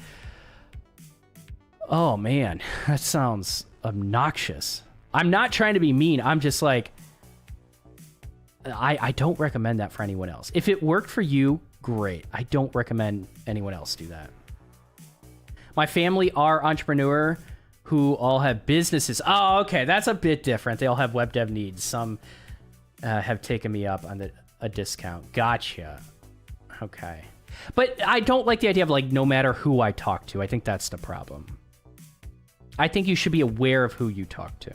oh man, that sounds obnoxious. I'm not trying to be mean. I'm just like, I don't recommend that for anyone else. If it worked for you, great. I don't recommend anyone else do that. My family are entrepreneur who all have businesses. Oh, okay. That's a bit different. They all have web dev needs. Some have taken me up on a discount. Gotcha. Okay. But I don't like the idea of like, no matter who I talk to. I think that's the problem. I think you should be aware of who you talk to.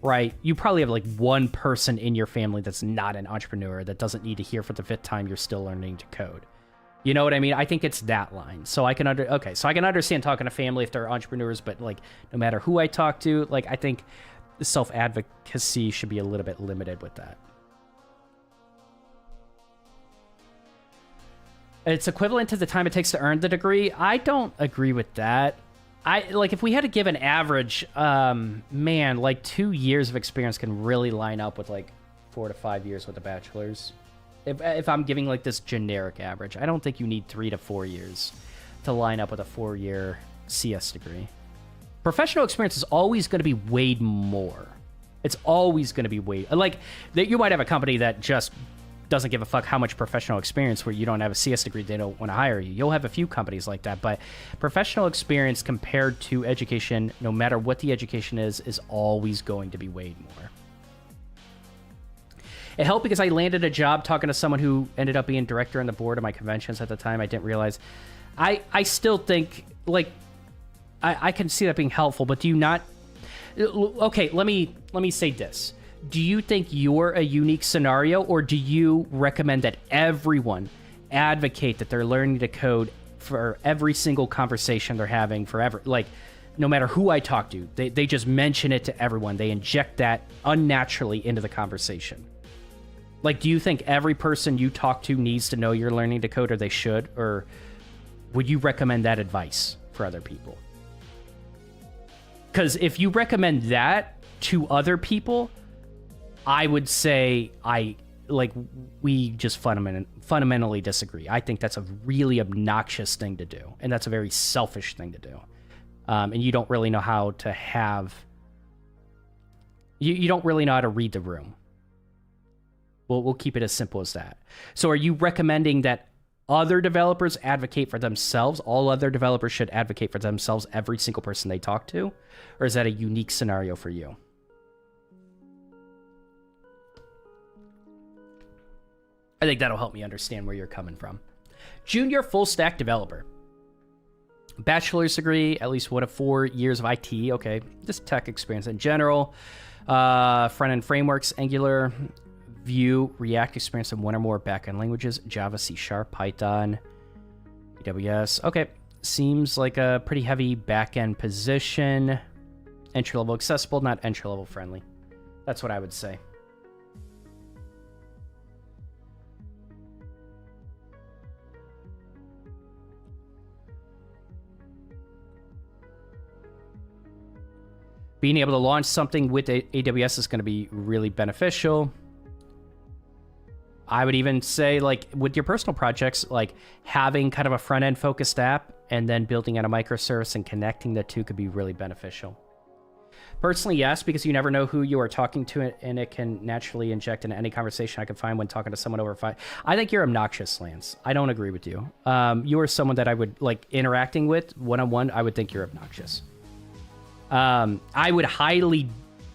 Right? You probably have like one person in your family that's not an entrepreneur that doesn't need to hear for the 5th time you're still learning to code. You know what I mean? I think it's that line. So I can understand talking to family if they're entrepreneurs, but like no matter who I talk to, like I think the self-advocacy should be a little bit limited with that. It's equivalent to the time it takes to earn the degree. I don't agree with that. If we had to give an average, man, like 2 years of experience can really line up with like 4 to 5 years with a bachelor's. If I'm giving like this generic average, I don't think you need 3 to 4 years to line up with a 4-year CS degree. Professional experience is always going to be weighed more. It's always going to be weighed. Like, you might have a company that just doesn't give a fuck how much professional experience where you don't have a CS degree, they don't want to hire you. You'll have a few companies like that, but professional experience compared to education, no matter what the education is always going to be weighed more. It helped because I landed a job talking to someone who ended up being director on the board of my conventions at the time. I didn't realize. I still think, like, I can see that being helpful, but do you not... Okay, let me say this. Do you think you're a unique scenario, or do you recommend that everyone advocate that they're learning to code for every single conversation they're having forever? Like, no matter who I talk to, they just mention it to everyone. They inject that unnaturally into the conversation. Like, do you think every person you talk to needs to know you're learning to code, or they should? Or would you recommend that advice for other people? Because if you recommend that to other people, I would say we just fundamentally disagree. I think that's a really obnoxious thing to do, and that's a very selfish thing to do. And you don't really know how to have... You don't really know how to read the room. We'll keep it as simple as that. So are you recommending that other developers advocate for themselves? All other developers should advocate for themselves, every single person they talk to? Or is that a unique scenario for you? I think that'll help me understand where you're coming from. Junior full stack developer. Bachelor's degree, at least 1 to 4 years of IT. Okay, just tech experience in general. Front-end frameworks, Angular, Vue, React experience in 1 or more back-end languages, Java, C#, Python, AWS. Okay, seems like a pretty heavy back-end position. Entry-level accessible, not entry-level friendly. That's what I would say. Being able to launch something with AWS is going to be really beneficial. I would even say, like, with your personal projects, like, having kind of a front-end focused app and then building out a microservice and connecting the two could be really beneficial. Personally, yes, because you never know who you are talking to, and it can naturally inject into any conversation I can find when talking to someone over 5. I think you're obnoxious, Lance. I don't agree with you. You are someone that I would, like, interacting with one-on-one. I would think you're obnoxious. I would highly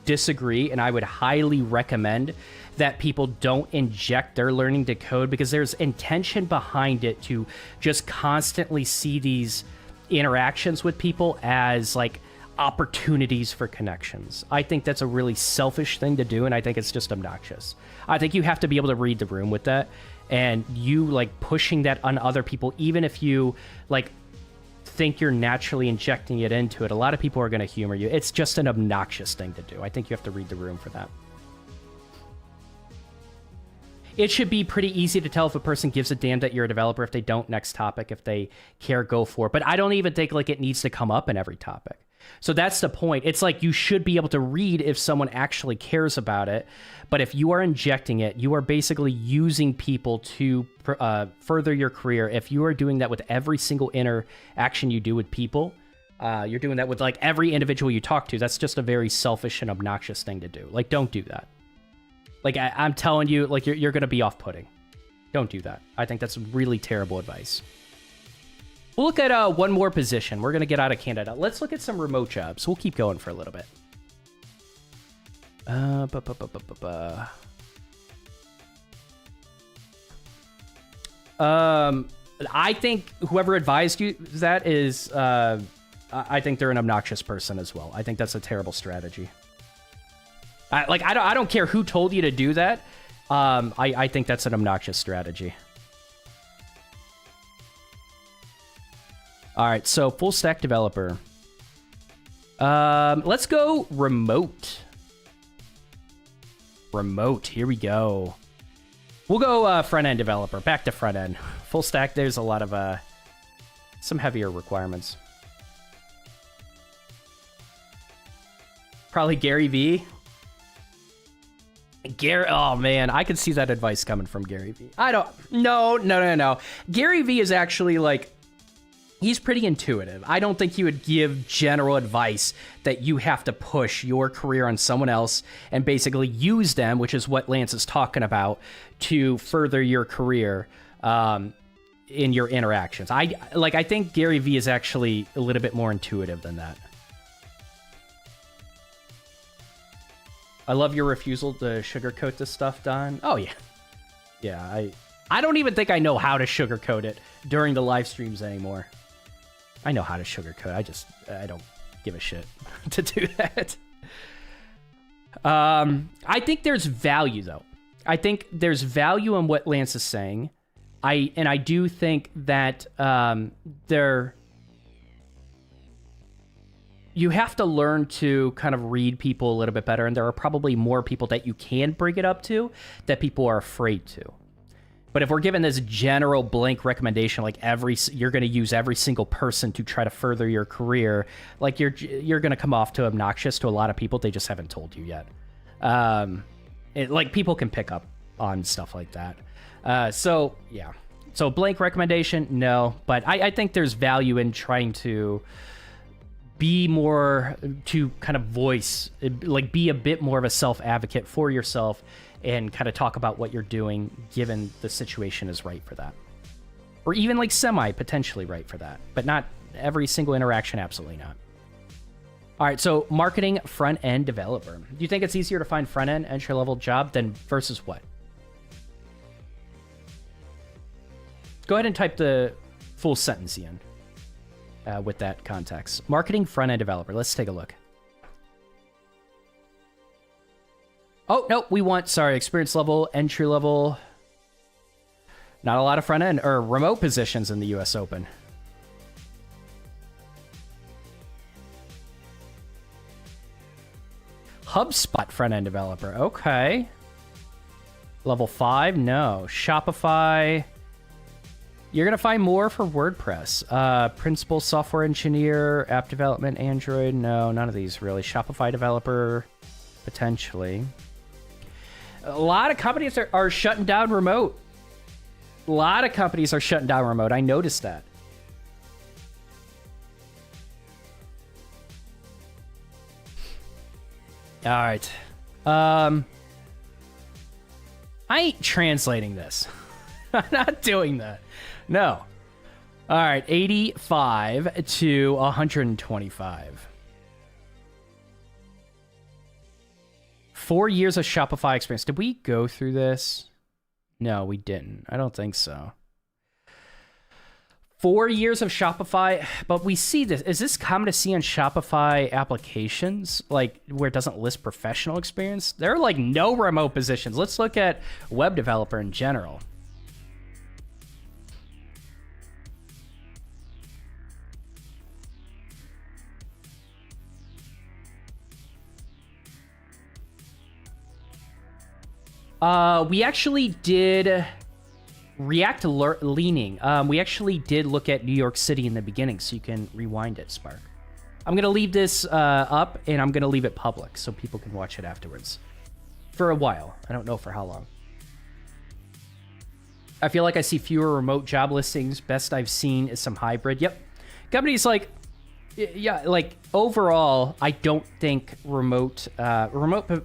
disagree, and I would highly recommend that people don't inject their learning to code, because there's intention behind it to just constantly see these interactions with people as like opportunities for connections. I think that's a really selfish thing to do, and I think it's just obnoxious. I think you have to be able to read the room with that, and you like pushing that on other people, even if you like think you're naturally injecting it into it. A lot of people are going to humor you. It's just an obnoxious thing to do. I think you have to read the room for that. it should be pretty easy to tell if a person gives a damn that you're a developer. If they don't, next topic. If they care, go for it. But I don't even think like it needs to come up in every topic. So that's the point. It's like you should be able to read if someone actually cares about it. But if you are injecting it, you are basically using people to further your career. If you are doing that with every single interaction you do with people, you're doing that with like every individual you talk to. That's just a very selfish and obnoxious thing to do. Like, don't do that. Like, I'm telling you, like, you're going to be off-putting. Don't do that. I think that's really terrible advice. We'll look at one more position. We're going to get out of Canada. Let's look at some remote jobs. We'll keep going for a little bit. I think whoever advised you that is, I think they're an obnoxious person as well. I think that's a terrible strategy. I don't care who told you to do that. I think that's an obnoxious strategy. All right, so full stack developer. Let's go remote. Remote, here we go. We'll go front end developer. Back to front end. Full stack, there's a lot of some heavier requirements. Probably Gary V. Oh man, I could see that advice coming from Gary V. No. Gary V is actually like, he's pretty intuitive. I don't think he would give general advice that you have to push your career on someone else and basically use them, which is what Lance is talking about, to further your career in your interactions. I think Gary V is actually a little bit more intuitive than that. I love your refusal to sugarcoat this stuff, Don. Oh, yeah. Yeah, I don't even think I know how to sugarcoat it during the live streams anymore. I know how to sugarcoat. I don't give a shit to do that. I think there's value, though. I think there's value in what Lance is saying. I do think that you have to learn to kind of read people a little bit better, and there are probably more people that you can bring it up to that people are afraid to. But if we're given this general blank recommendation, like you're going to use every single person to try to further your career, like you're going to come off to obnoxious to a lot of people. They just haven't told you yet. Like people can pick up on stuff like that. So yeah. So blank recommendation, no. But I think there's value in trying to be more, to kind of voice, like be a bit more of a self-advocate for yourself and kind of talk about what you're doing given the situation is right for that. Or even like potentially right for that, but not every single interaction, absolutely not. All right, so marketing front-end developer. Do you think it's easier to find front-end entry-level job than versus what? Go ahead and type the full sentence in. With that context. Marketing front-end developer. Let's take a look. Oh, no, we want, experience level, entry level. Not a lot of front-end or remote positions in the US Open. HubSpot front-end developer. Okay. Level 5? No. Shopify. You're going to find more for WordPress. Principal software engineer, app development, Android. No, none of these really. Shopify developer, potentially. A lot of companies are shutting down remote. A lot of companies are shutting down remote. I noticed that. All right. I ain't translating this. I'm not doing that. No. All right, 85 to 125. 4 years of Shopify experience. Did we go through this? No, we didn't. I don't think so. 4 years of Shopify, but we see this. Is this common to see on Shopify applications, like where it doesn't list professional experience? There are like no remote positions. Let's look at web developer in general. We actually did leaning. We actually did look at New York City in the beginning, so you can rewind it, Spark. I'm going to leave this up, and I'm going to leave it public so people can watch it afterwards. For a while. I don't know for how long. I feel like I see fewer remote job listings. Best I've seen is some hybrid. Yep. Companies like, yeah, like overall, I don't think remote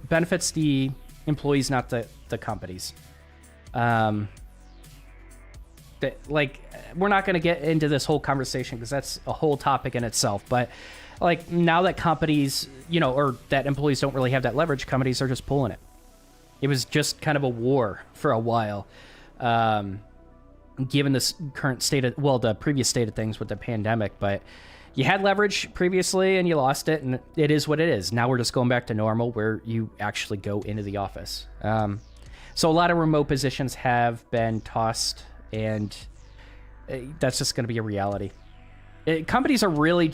benefits the employees, not the companies. We're not going to get into this whole conversation because that's a whole topic in itself. But like now that companies, or that employees don't really have that leverage, companies are just pulling it. It was just kind of a war for a while. Given this current state of, the previous state of things with the pandemic, but you had leverage previously and you lost it, and it is what it is. Now we're just going back to normal where you actually go into the office. So a lot of remote positions have been tossed, and that's just going to be a reality. Companies are really,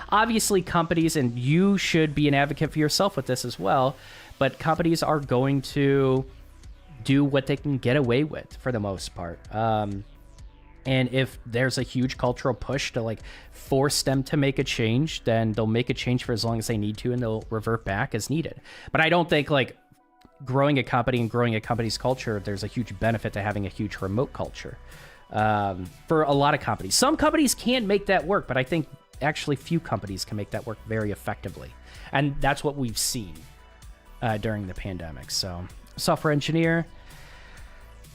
obviously companies, and you should be an advocate for yourself with this as well, but companies are going to do what they can get away with for the most part. And if there's a huge cultural push to force them to make a change, then they'll make a change for as long as they need to, and they'll revert back as needed. But I don't think growing a company and growing a company's culture, there's a huge benefit to having a huge remote culture for a lot of companies. Some companies can make that work, but I think actually few companies can make that work very effectively. And that's what we've seen during the pandemic. So software engineer,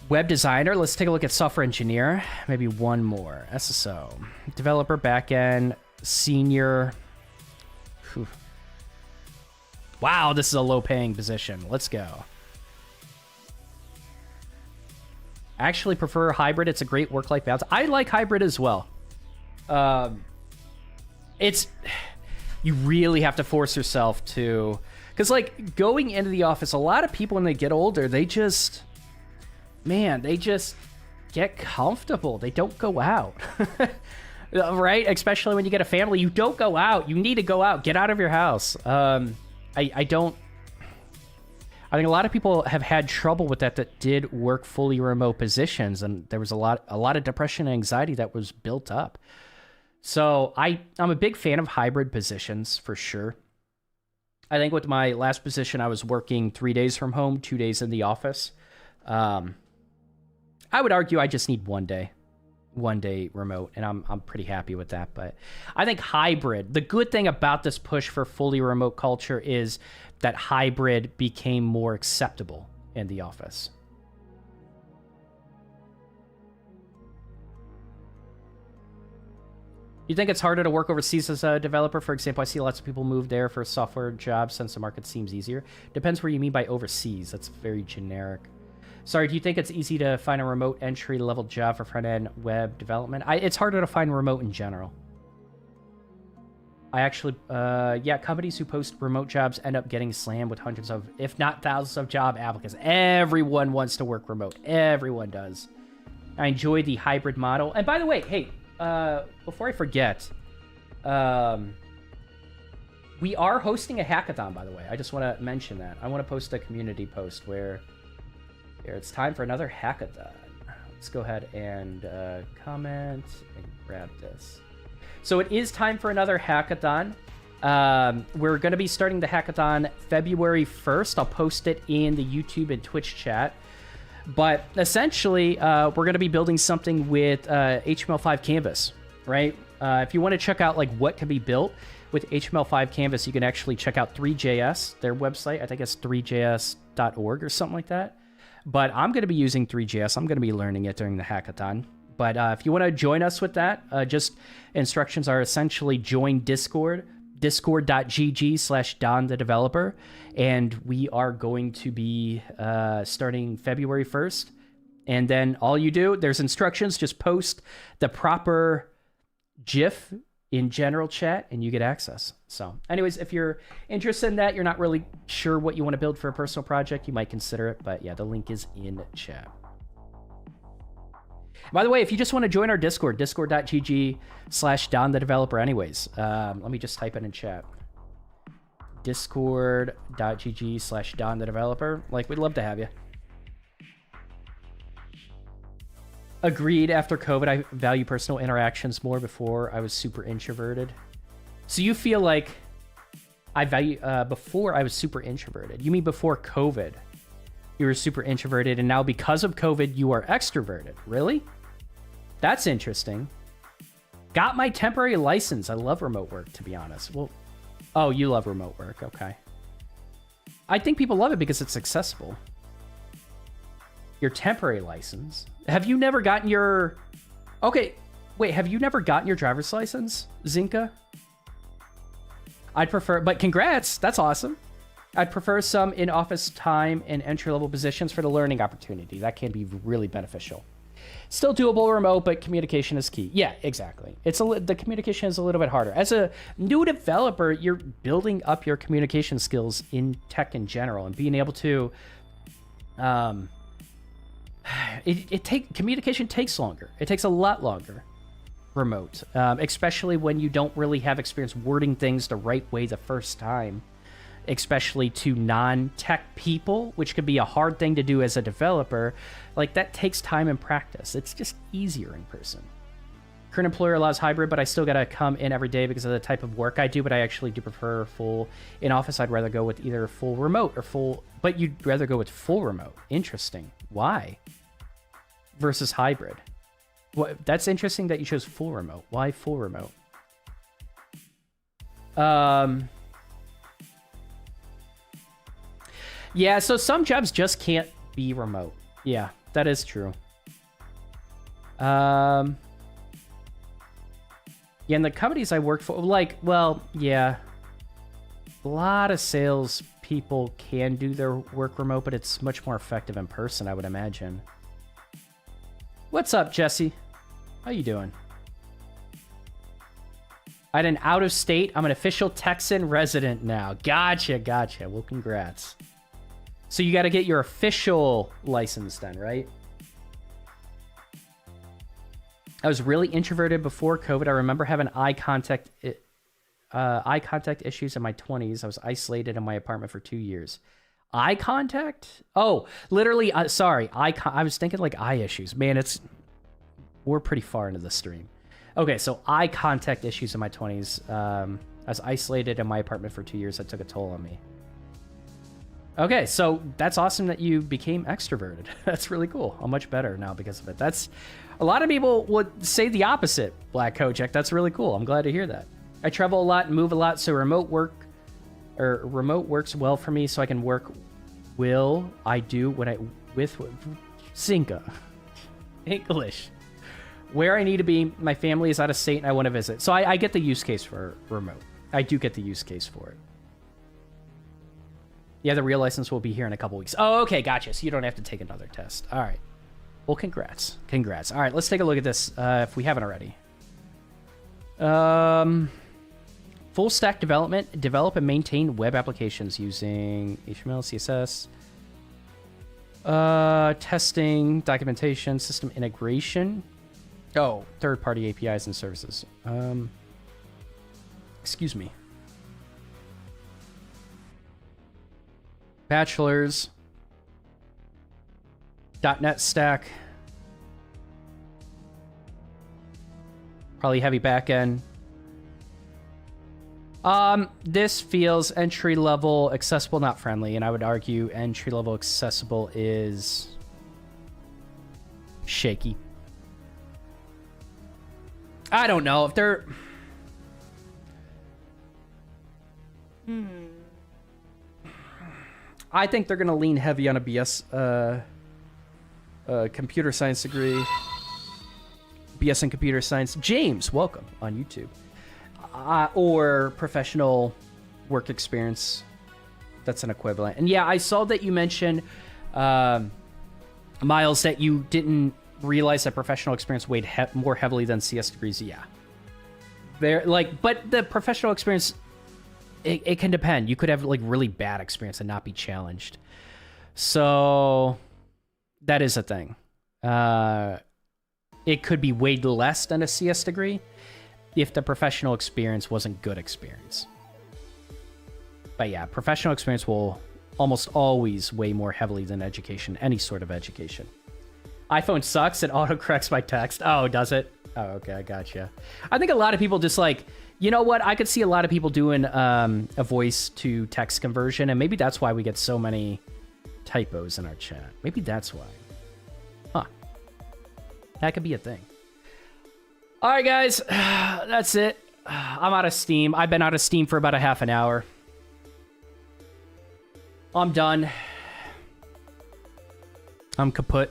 web designer. Let's take a look at software engineer. Maybe one more. SSO, developer, backend, senior. Whew. Wow, this is a low-paying position. Let's go. I actually prefer hybrid. It's a great work-life balance. I like hybrid as well. You really have to force yourself to, because going into the office, a lot of people when they get older, they just get comfortable. They don't go out. Right? Especially when you get a family, you don't go out. You need to go out. Get out of your house. I think a lot of people have had trouble with that did work fully remote positions, and there was a lot of depression and anxiety that was built up. So I'm a big fan of hybrid positions for sure. I think with my last position, I was working 3 days from home, 2 days in the office. I would argue I just need 1 day remote, and I'm pretty happy with that. But I think hybrid, the good thing about this push for fully remote culture is that hybrid became more acceptable in the office. You think it's harder to work overseas as a developer? For example, I see lots of people move there for software jobs since the market seems easier. Depends what you mean by overseas. That's very generic. Sorry, do you think it's easy to find a remote entry-level job for front-end web development? It's harder to find remote in general. I actually, companies who post remote jobs end up getting slammed with hundreds of, if not thousands of job applicants. Everyone wants to work remote. Everyone does. I enjoy the hybrid model. And by the way, hey, before I forget, we are hosting a hackathon, by the way. I just want to mention that. I want to post a community post where it's time for another hackathon. Let's go ahead and comment and grab this. So it is time for another hackathon. We're going to be starting the hackathon February 1st. I'll post it in the YouTube and Twitch chat. But essentially, we're going to be building something with HTML5 Canvas, right? If you want to check out what can be built with HTML5 Canvas, you can actually check out 3JS, their website. I think it's 3js.org or something like that. But I'm going to be using 3JS. I'm going to be learning it during the hackathon. But if you want to join us with that, just instructions are essentially join Discord, discord.gg/Don the developer. And we are going to be starting February 1st. And then all you do, there's instructions, just post the proper GIF in general chat and you get access. So anyways, if you're interested in that, you're not really sure what you want to build for a personal project, you might consider it. But yeah, the link is in chat. By the way, if you just want to join our Discord, discord.gg/Don the developer anyways. Let me just type it in chat. Discord.gg/Don the developer. We'd love to have you. Agreed. After COVID, I value personal interactions more. Before, I was super introverted. So you feel like I value before I was super introverted. You mean before COVID, you were super introverted, and now because of COVID, you are extroverted. Really? That's interesting. Got my temporary license. I love remote work, to be honest. Well, oh, you love remote work. Okay. I think people love it because it's accessible. Your temporary license. Have you never gotten your... Okay, wait, have you never gotten your driver's license, Zinka? I'd prefer... But congrats, that's awesome. I'd prefer some in-office time and entry-level positions for the learning opportunity. That can be really beneficial. Still doable remote, but communication is key. Yeah, exactly. The communication is a little bit harder. As a new developer, you're building up your communication skills in tech in general, and being able to... communication takes longer. It takes a lot longer remote, especially when you don't really have experience wording things the right way the first time, especially to non-tech people, which could be a hard thing to do as a developer. Like, that takes time and practice. It's just easier in person. Current employer allows hybrid, but I still gotta come in every day because of the type of work I do, but I actually do prefer full in office. I'd rather go with either full remote or full, but you'd rather go with full remote. Interesting. Why? Versus hybrid. What? That's interesting that you chose full remote. Why full remote? Yeah, so some jobs just can't be remote. Yeah, that is true. Yeah, and the companies I work for, like, well, yeah, a lot of sales people can do their work remote, but it's much more effective in person, I would imagine. What's up, Jesse? How you doing? I'm an out-of-state. I'm an official Texan resident now. Gotcha. Well, congrats. So you got to get your official license then, right? I was really introverted before COVID. I remember having eye contact issues in my 20s. I was isolated in my apartment for 2 years. Eye contact? Oh, literally, sorry. I was thinking like eye issues. Man, we're pretty far into the stream. Okay, so eye contact issues in my 20s. I was isolated in my apartment for 2 years. That took a toll on me. Okay, so that's awesome that you became extroverted. That's really cool. I'm much better now because of it. That's a lot of people would say the opposite, Black Kojak. That's really cool. I'm glad to hear that. I travel a lot and move a lot, so remote works well for me, so I can work. I do when I with Zinka English. Where I need to be, my family is out of state and I want to visit. So I get the use case for remote. I do get the use case for it. Yeah, the real license will be here in a couple weeks. Oh, okay, gotcha. So you don't have to take another test. All right. Well, congrats. All right, let's take a look at this if we haven't already. Full stack development. Develop and maintain web applications using HTML, CSS. Testing, documentation, system integration. Oh, third-party APIs and services. Excuse me. Bachelor's. .NET stack. Probably heavy backend. This feels entry-level, accessible, not friendly, and I would argue entry-level accessible is shaky. I don't know if they're... I think they're going to lean heavy on a BS computer science degree. BS in computer science. James, welcome on YouTube. Or professional work experience. That's an equivalent. And yeah, I saw that you mentioned, Miles, that you didn't realize that professional experience weighed more heavily than CS degrees. Yeah. But the professional experience, it can depend. You could have like really bad experience and not be challenged. So that is a thing. It could be weighed less than a CS degree if the professional experience wasn't good experience. But yeah, professional experience will almost always weigh more heavily than education, any sort of education. iPhone sucks and autocorrects my text. Oh, does it? Oh, okay, I gotcha. I think a lot of people just like, you know what? I could see a lot of people doing a voice to text conversion, and maybe that's why we get so many typos in our chat. Maybe that's why. Huh. That could be a thing. All right, guys. That's it. I'm out of steam. I've been out of steam for about a half an hour. I'm done. I'm kaput.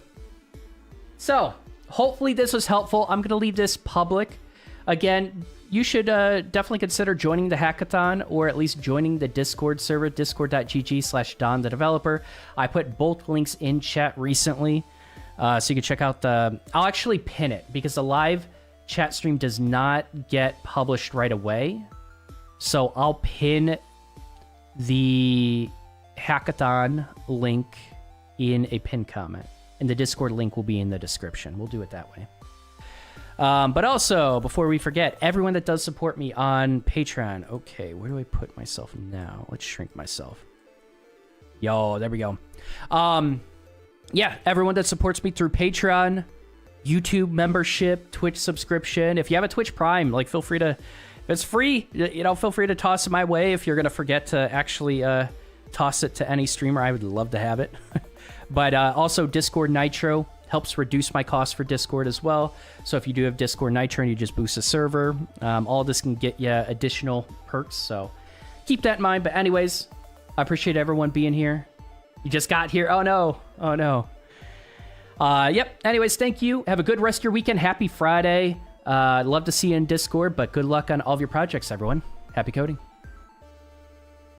So, hopefully this was helpful. I'm going to leave this public. Again, you should definitely consider joining the hackathon, or at least joining the Discord server, discord.gg/Don the developer. I put both links in chat recently, so you can check out I'll actually pin it, because the live chat stream does not get published right away. So I'll pin the hackathon link in a pinned comment, and the Discord link will be in the description. We'll do it that way. But also, before we forget, everyone that does support me on Patreon. Okay, where do I put myself now? Let's shrink myself. Yo, there we go. Yeah, everyone that supports me through Patreon, YouTube membership, Twitch subscription. If you have a Twitch Prime, like, feel free to, if it's free, you know, feel free to toss it my way. If you're going to forget to actually toss it to any streamer, I would love to have it. But also Discord Nitro helps reduce my cost for Discord as well. So if you do have Discord Nitro and you just boost a server, all this can get you additional perks. So keep that in mind. But anyways, I appreciate everyone being here. You just got here. Oh no. Oh no. Yep. Anyways, thank you. Have a good rest of your weekend. Happy Friday. I'd love to see you in Discord, but good luck on all of your projects, everyone. Happy coding.